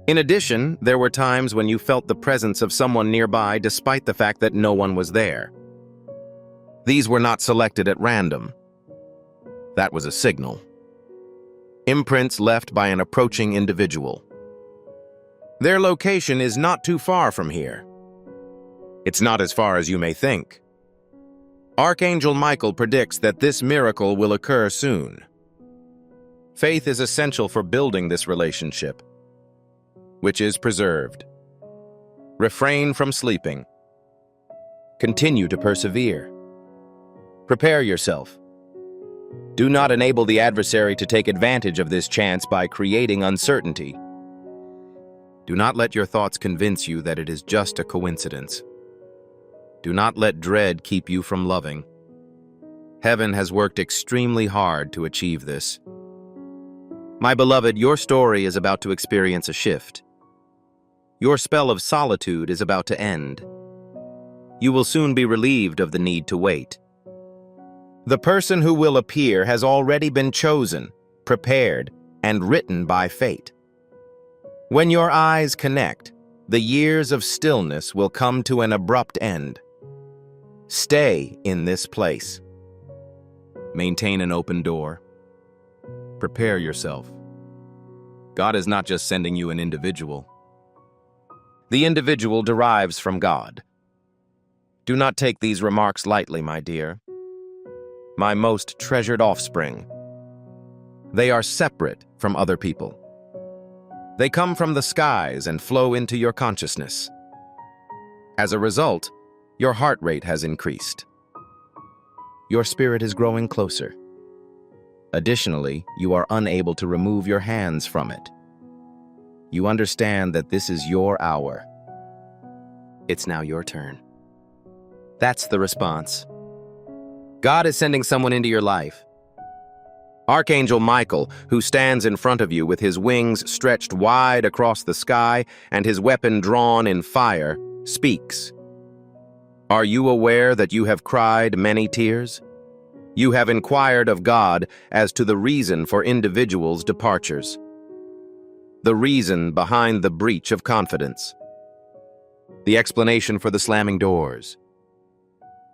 In addition, there were times when you felt the presence of someone nearby despite the fact that no one was there. These were not selected at random. That was a signal. Imprints left by an approaching individual. Their location is not too far from here. It's not as far as you may think. Archangel Michael predicts that this miracle will occur soon. Faith is essential for building this relationship, which is preserved. Refrain from sleeping. Continue to persevere. Prepare yourself. Do not enable the adversary to take advantage of this chance by creating uncertainty. Do not let your thoughts convince you that it is just a coincidence. Do not let dread keep you from loving. Heaven has worked extremely hard to achieve this. My beloved, your story is about to experience a shift. Your spell of solitude is about to end. You will soon be relieved of the need to wait. The person who will appear has already been chosen, prepared, and written by fate. When your eyes connect, the years of stillness will come to an abrupt end. Stay in this place. Maintain an open door. Prepare yourself. God is not just sending you an individual. The individual derives from God. Do not take these remarks lightly, my dear. My most treasured offspring. They are separate from other people. They come from the skies and flow into your consciousness. As a result, your heart rate has increased. Your spirit is growing closer. Additionally, you are unable to remove your hands from it. You understand that this is your hour. It's now your turn. That's the response. God is sending someone into your life. Archangel Michael, who stands in front of you with his wings stretched wide across the sky and his weapon drawn in fire, speaks. Are you aware that you have cried many tears? You have inquired of God as to the reason for individuals' departures. The reason behind the breach of confidence. The explanation for the slamming doors.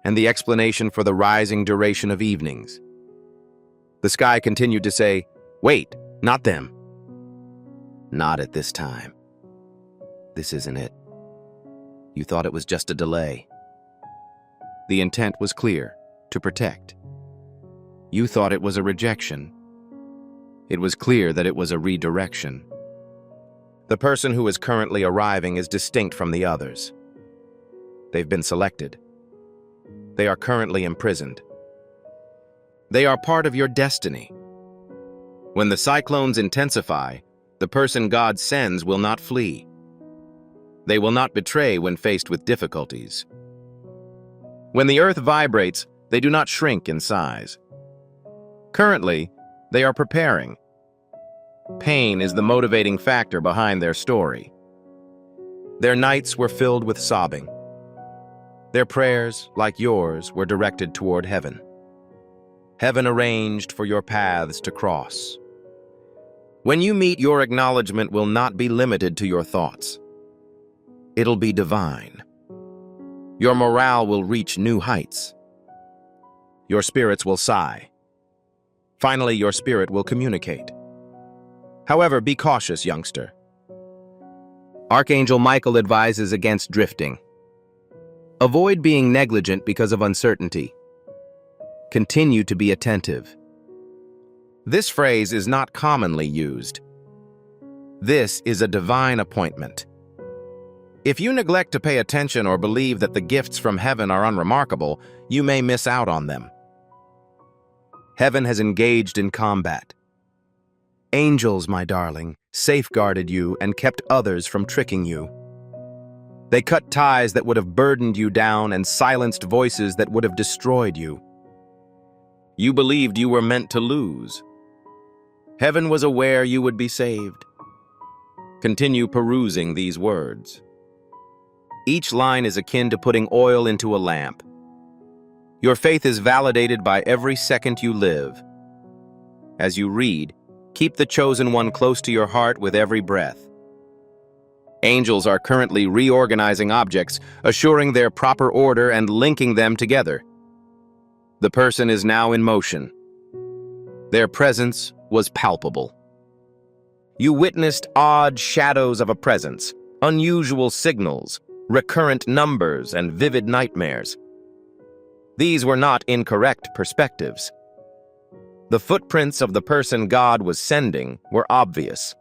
And the explanation for the rising duration of evenings. The sky continued to say, "Wait, not them. Not at this time. This isn't it. You thought it was just a delay." The intent was clear, to protect. You thought it was a rejection. It was clear that it was a redirection. The person who is currently arriving is distinct from the others. They've been selected. They are currently imprisoned. They are part of your destiny. When the cyclones intensify, the person God sends will not flee. They will not betray when faced with difficulties. When the earth vibrates, they do not shrink in size. Currently, they are preparing. Pain is the motivating factor behind their story. Their nights were filled with sobbing. Their prayers, like yours, were directed toward heaven. Heaven arranged for your paths to cross. When you meet, your acknowledgement will not be limited to your thoughts. It'll be divine. Your morale will reach new heights. Your spirits will sigh. Finally, your spirit will communicate. However, be cautious, youngster. Archangel Michael advises against drifting. Avoid being negligent because of uncertainty. Continue to be attentive. This phrase is not commonly used. This is a divine appointment. If you neglect to pay attention or believe that the gifts from heaven are unremarkable, you may miss out on them. Heaven has engaged in combat. Angels, my darling, safeguarded you and kept others from tricking you. They cut ties that would have burdened you down and silenced voices that would have destroyed you. You believed you were meant to lose. Heaven was aware you would be saved. Continue perusing these words. Each line is akin to putting oil into a lamp. Your faith is validated by every second you live. As you read, keep the chosen one close to your heart with every breath. Angels are currently reorganizing objects, assuring their proper order and linking them together. The person is now in motion. Their presence was palpable. You witnessed odd shadows of a presence, unusual signals, recurrent numbers, and vivid nightmares. These were not incorrect perspectives. The footprints of the person God was sending were obvious.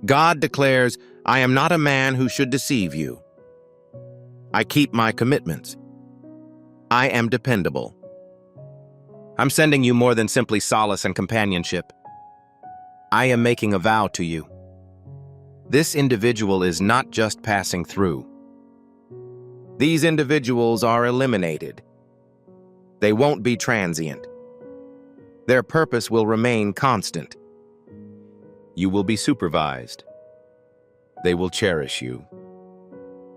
God declares, "I am not a man who should deceive you. I keep my commitments. I am dependable. I'm sending you more than simply solace and companionship. I am making a vow to you. This individual is not just passing through. These individuals are eliminated. They won't be transient. Their purpose will remain constant. You will be supervised. They will cherish you.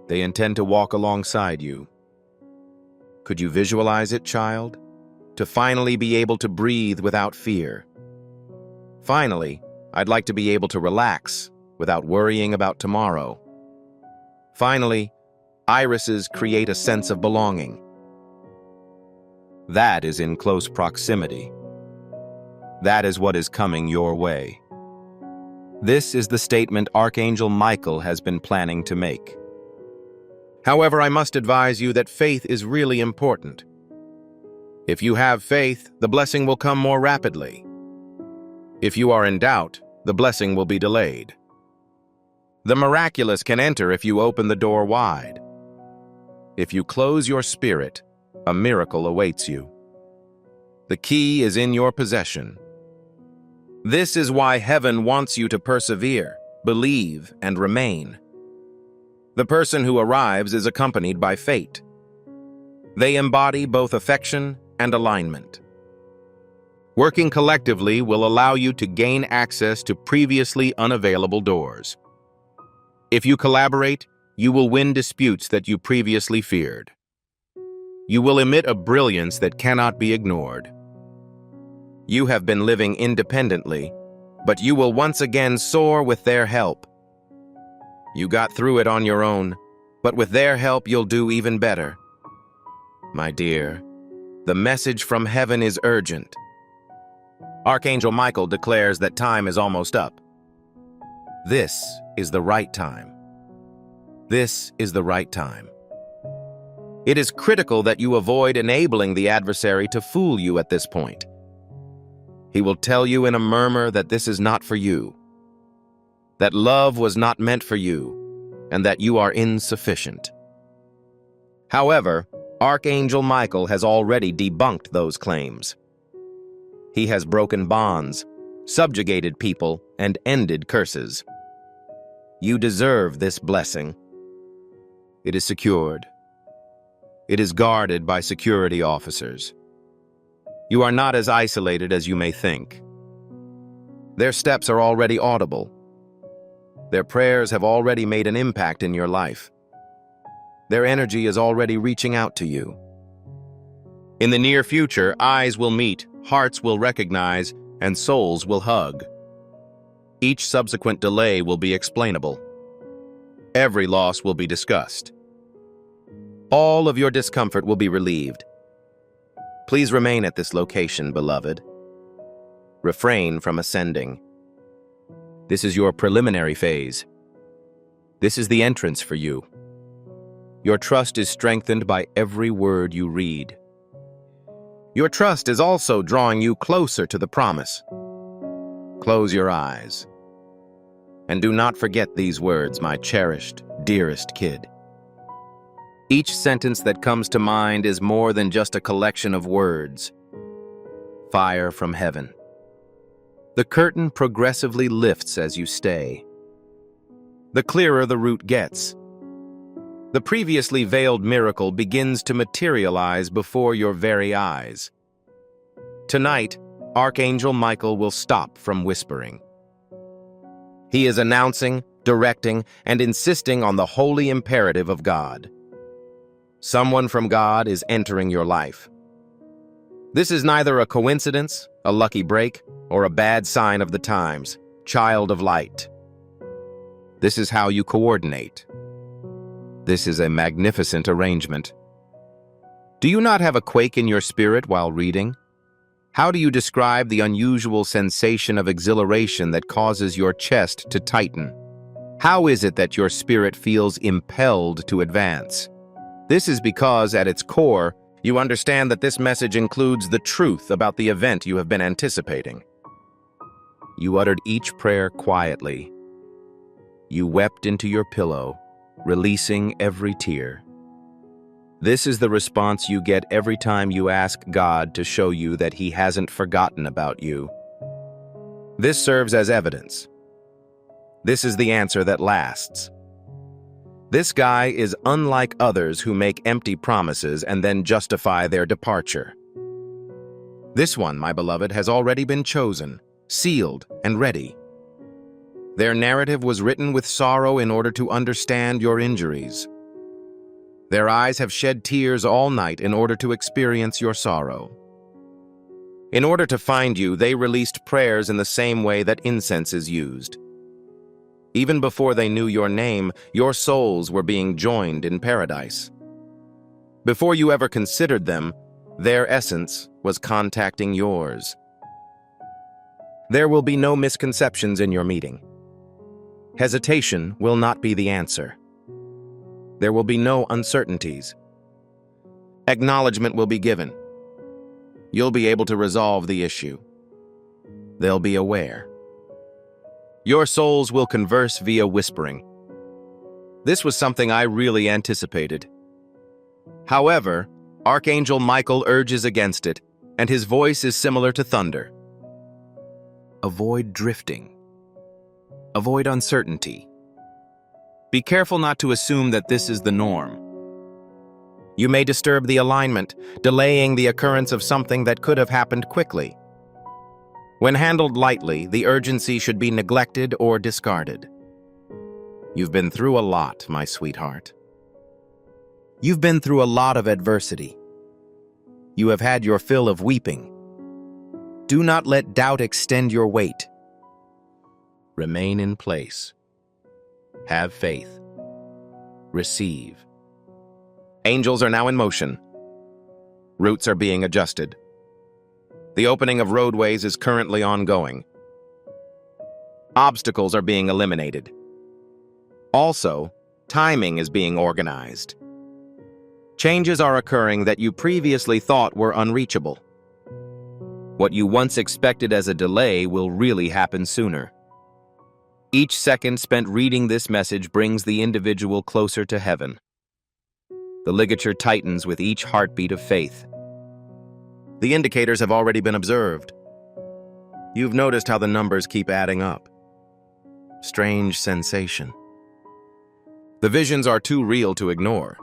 They intend to walk alongside you. Could you visualize it, child? To finally be able to breathe without fear. Finally, I'd like to be able to relax without worrying about tomorrow. Finally, irises create a sense of belonging. That is in close proximity. That is what is coming your way. This is the statement Archangel Michael has been planning to make. However, I must advise you that faith is really important. If you have faith, the blessing will come more rapidly. If you are in doubt, the blessing will be delayed. The miraculous can enter if you open the door wide. If you close your spirit, a miracle awaits you. The key is in your possession. This is why heaven wants you to persevere, believe, and remain. The person who arrives is accompanied by fate. They embody both affection and alignment. Working collectively will allow you to gain access to previously unavailable doors. If you collaborate, you will win disputes that you previously feared. You will emit a brilliance that cannot be ignored. You have been living independently, but you will once again soar with their help. You got through it on your own, but with their help you'll do even better. My dear, the message from heaven is urgent. Archangel Michael declares that time is almost up. This is the right time. This is the right time. It is critical that you avoid enabling the adversary to fool you at this point. He will tell you in a murmur that this is not for you, that love was not meant for you, and that you are insufficient. However, Archangel Michael has already debunked those claims. He has broken bonds, subjugated people, and ended curses. You deserve this blessing. It is secured. It is guarded by security officers. You are not as isolated as you may think. Their steps are already audible. Their prayers have already made an impact in your life. Their energy is already reaching out to you. In the near future, eyes will meet, hearts will recognize, and souls will hug. Each subsequent delay will be explainable. Every loss will be discussed. All of your discomfort will be relieved. Please remain at this location, beloved. Refrain from ascending. This is your preliminary phase. This is the entrance for you. Your trust is strengthened by every word you read. Your trust is also drawing you closer to the promise. Close your eyes. And do not forget these words, my cherished, dearest kid. Each sentence that comes to mind is more than just a collection of words. Fire from heaven. The curtain progressively lifts as you stay. The clearer the route gets. The previously veiled miracle begins to materialize before your very eyes. Tonight, Archangel Michael will stop from whispering. He is announcing, directing, and insisting on the holy imperative of God. Someone from God is entering your life. This is neither a coincidence, a lucky break, or a bad sign of the times, child of light. This is how you coordinate. This is a magnificent arrangement. Do you not have a quake in your spirit while reading? How do you describe the unusual sensation of exhilaration that causes your chest to tighten? How is it that your spirit feels impelled to advance? This is because, at its core, you understand that this message includes the truth about the event you have been anticipating. You uttered each prayer quietly. You wept into your pillow, releasing every tear. This is the response you get every time you ask God to show you that He hasn't forgotten about you. This serves as evidence. This is the answer that lasts. This guy is unlike others who make empty promises and then justify their departure. This one, my beloved, has already been chosen, sealed, and ready. Their narrative was written with sorrow in order to understand your injuries. Their eyes have shed tears all night in order to experience your sorrow. In order to find you, they released prayers in the same way that incense is used. Even before they knew your name, your souls were being joined in paradise. Before you ever considered them, their essence was contacting yours. There will be no misconceptions in your meeting. Hesitation will not be the answer. There will be no uncertainties. Acknowledgement will be given. You'll be able to resolve the issue. They'll be aware. Your souls will converse via whispering. This was something I really anticipated. However, Archangel Michael urges against it. and his voice is similar to thunder. Avoid drifting. Avoid uncertainty. Be careful not to assume that this is the norm. You may disturb the alignment, delaying the occurrence of something that could have happened quickly. When handled lightly, the urgency should be neglected or discarded. You've been through a lot, my sweetheart. You've been through a lot of adversity. You have had your fill of weeping. Do not let doubt extend your weight. Remain in place. Have faith. Receive. Angels are now in motion. Routes are being adjusted. The opening of roadways is currently ongoing. Obstacles are being eliminated. Also, timing is being organized. Changes are occurring that you previously thought were unreachable. What you once expected as a delay will really happen sooner. Each second spent reading this message brings the individual closer to heaven. The ligature tightens with each heartbeat of faith. The indicators have already been observed. You've noticed how the numbers keep adding up. Strange sensation. The visions are too real to ignore.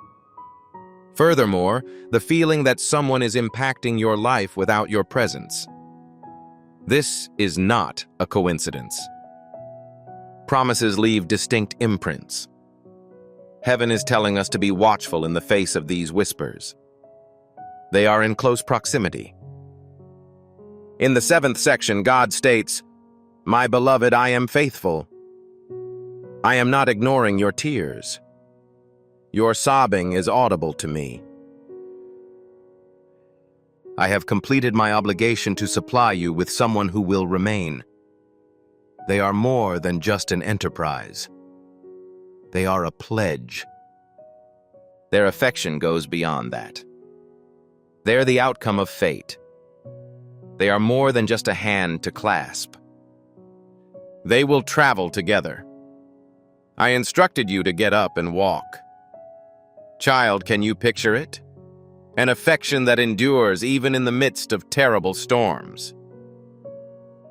Furthermore, the feeling that someone is impacting your life without your presence. This is not a coincidence. Promises leave distinct imprints. Heaven is telling us to be watchful in the face of these whispers. They are in close proximity. In the 7th section, God states, "My beloved, I am faithful. I am not ignoring your tears. Your sobbing is audible to me. I have completed my obligation to supply you with someone who will remain. They are more than just an enterprise. They are a pledge. Their affection goes beyond that. They're the outcome of fate. They are more than just a hand to clasp. They will travel together. I instructed you to get up and walk. Child, can you picture it? An affection that endures even in the midst of terrible storms.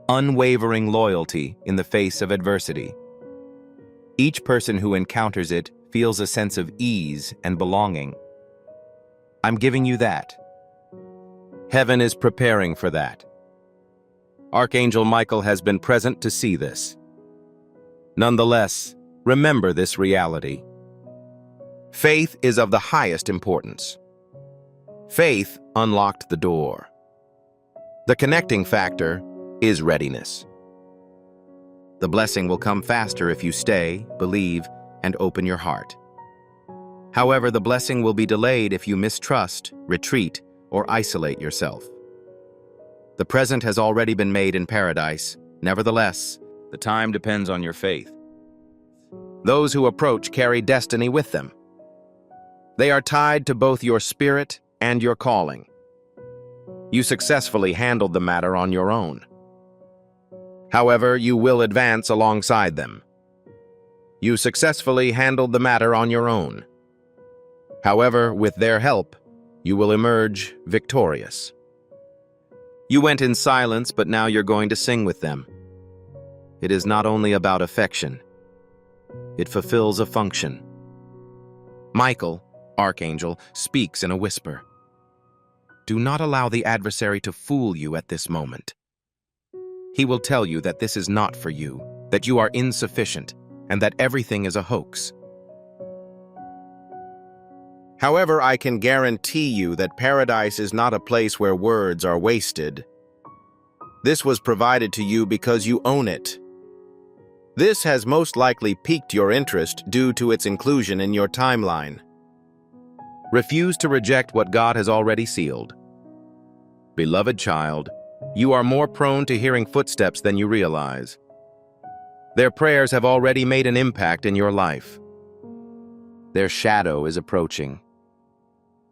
Unwavering loyalty in the face of adversity. Each person who encounters it feels a sense of ease and belonging. I'm giving you that. Heaven is preparing for that. Archangel Michael has been present to see this. Nonetheless, remember this reality. Faith is of the highest importance. Faith unlocked the door. The connecting factor is readiness. The blessing will come faster if you stay, believe, and open your heart. However, the blessing will be delayed if you mistrust, retreat, or isolate yourself. The present has already been made in paradise. Nevertheless, the time depends on your faith. Those who approach carry destiny with them. They are tied to both your spirit and your calling. You successfully handled the matter on your own. However, you will advance alongside them. You successfully handled the matter on your own. However, with their help, you will emerge victorious. You went in silence, but now you're going to sing with them. It is not only about affection. It fulfills a function. Michael, Archangel, speaks in a whisper. Do not allow the adversary to fool you at this moment. He will tell you that this is not for you, that you are insufficient, and that everything is a hoax. However, I can guarantee you that paradise is not a place where words are wasted. This was provided to you because you own it. This has most likely piqued your interest due to its inclusion in your timeline. Refuse to reject what God has already sealed. Beloved child, you are more prone to hearing footsteps than you realize. Their prayers have already made an impact in your life. Their shadow is approaching.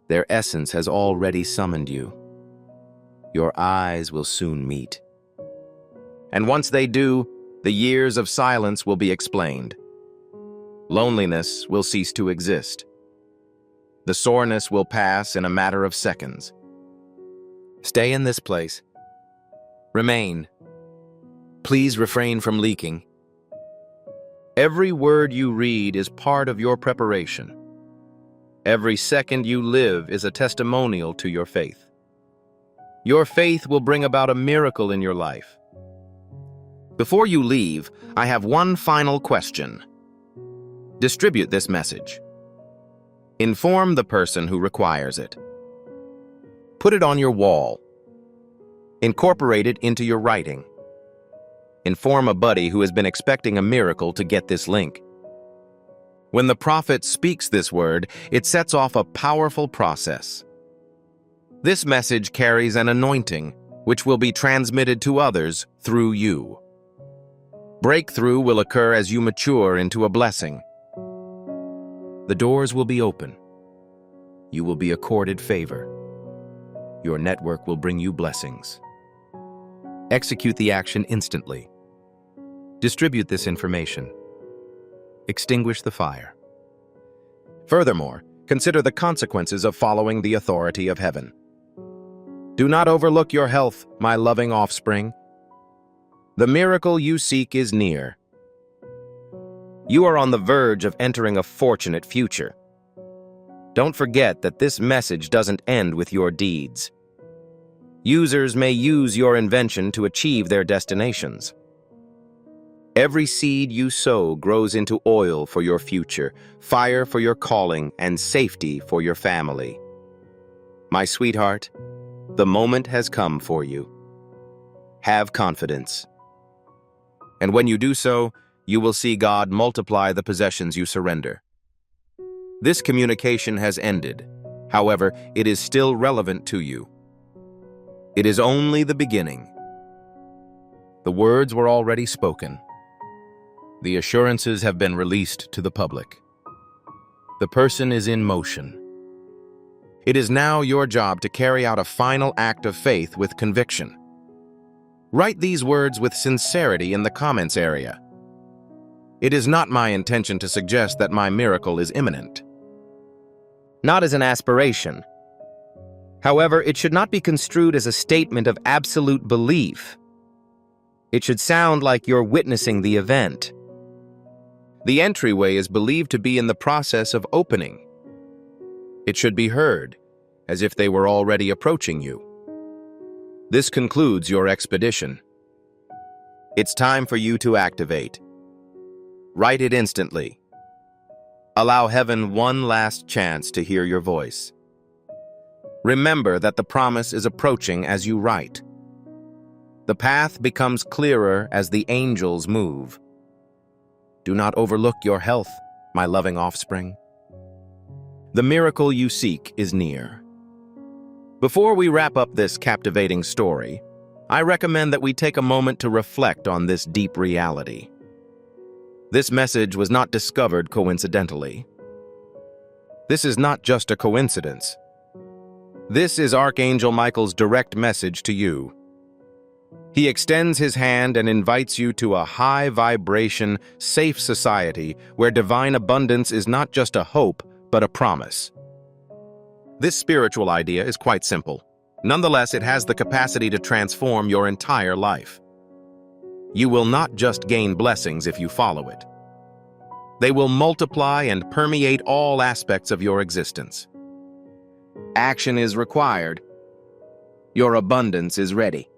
Their essence has already summoned you. Your eyes will soon meet. And once they do, the years of silence will be explained. Loneliness will cease to exist. The soreness will pass in a matter of seconds. Stay in this place. Remain. Please refrain from leaking. Every word you read is part of your preparation. Every second you live is a testimonial to your faith. Your faith will bring about a miracle in your life. Before you leave, I have one final question. Distribute this message. Inform the person who requires it. Put it on your wall. Incorporate it into your writing. Inform a buddy who has been expecting a miracle to get this link. When the prophet speaks this word, it sets off a powerful process. This message carries an anointing, which will be transmitted to others through you. Breakthrough will occur as you mature into a blessing. The doors will be open. You will be accorded favor. Your network will bring you blessings. Execute the action instantly. Distribute this information. Extinguish the fire. Furthermore, consider the consequences of following the authority of heaven. Do not overlook your health, my loving offspring. The miracle you seek is near. You are on the verge of entering a fortunate future. Don't forget that this message doesn't end with your deeds. Users may use your invention to achieve their destinations. Every seed you sow grows into oil for your future, fire for your calling, and safety for your family. My sweetheart, the moment has come for you. Have confidence. And when you do so, you will see God multiply the possessions you surrender. This communication has ended. However, it is still relevant to you. It is only the beginning. The words were already spoken. The assurances have been released to the public. The person is in motion. It is now your job to carry out a final act of faith with conviction. Write these words with sincerity in the comments area. It is not my intention to suggest that my miracle is imminent. Not as an aspiration. However, it should not be construed as a statement of absolute belief. It should sound like you're witnessing the event. The entryway is believed to be in the process of opening. It should be heard, as if they were already approaching you. This concludes your expedition. It's time for you to activate. Write it instantly. Allow heaven one last chance to hear your voice. Remember that the promise is approaching as you write. The path becomes clearer as the angels move. Do not overlook your health, my loving offspring. The miracle you seek is near. Before we wrap up this captivating story, I recommend that we take a moment to reflect on this deep reality. This message was not discovered coincidentally. This is not just a coincidence. This is Archangel Michael's direct message to you. He extends his hand and invites you to a high-vibration, safe society where divine abundance is not just a hope, but a promise. This spiritual idea is quite simple. Nonetheless, it has the capacity to transform your entire life. You will not just gain blessings if you follow it. They will multiply and permeate all aspects of your existence. Action is required. Your abundance is ready.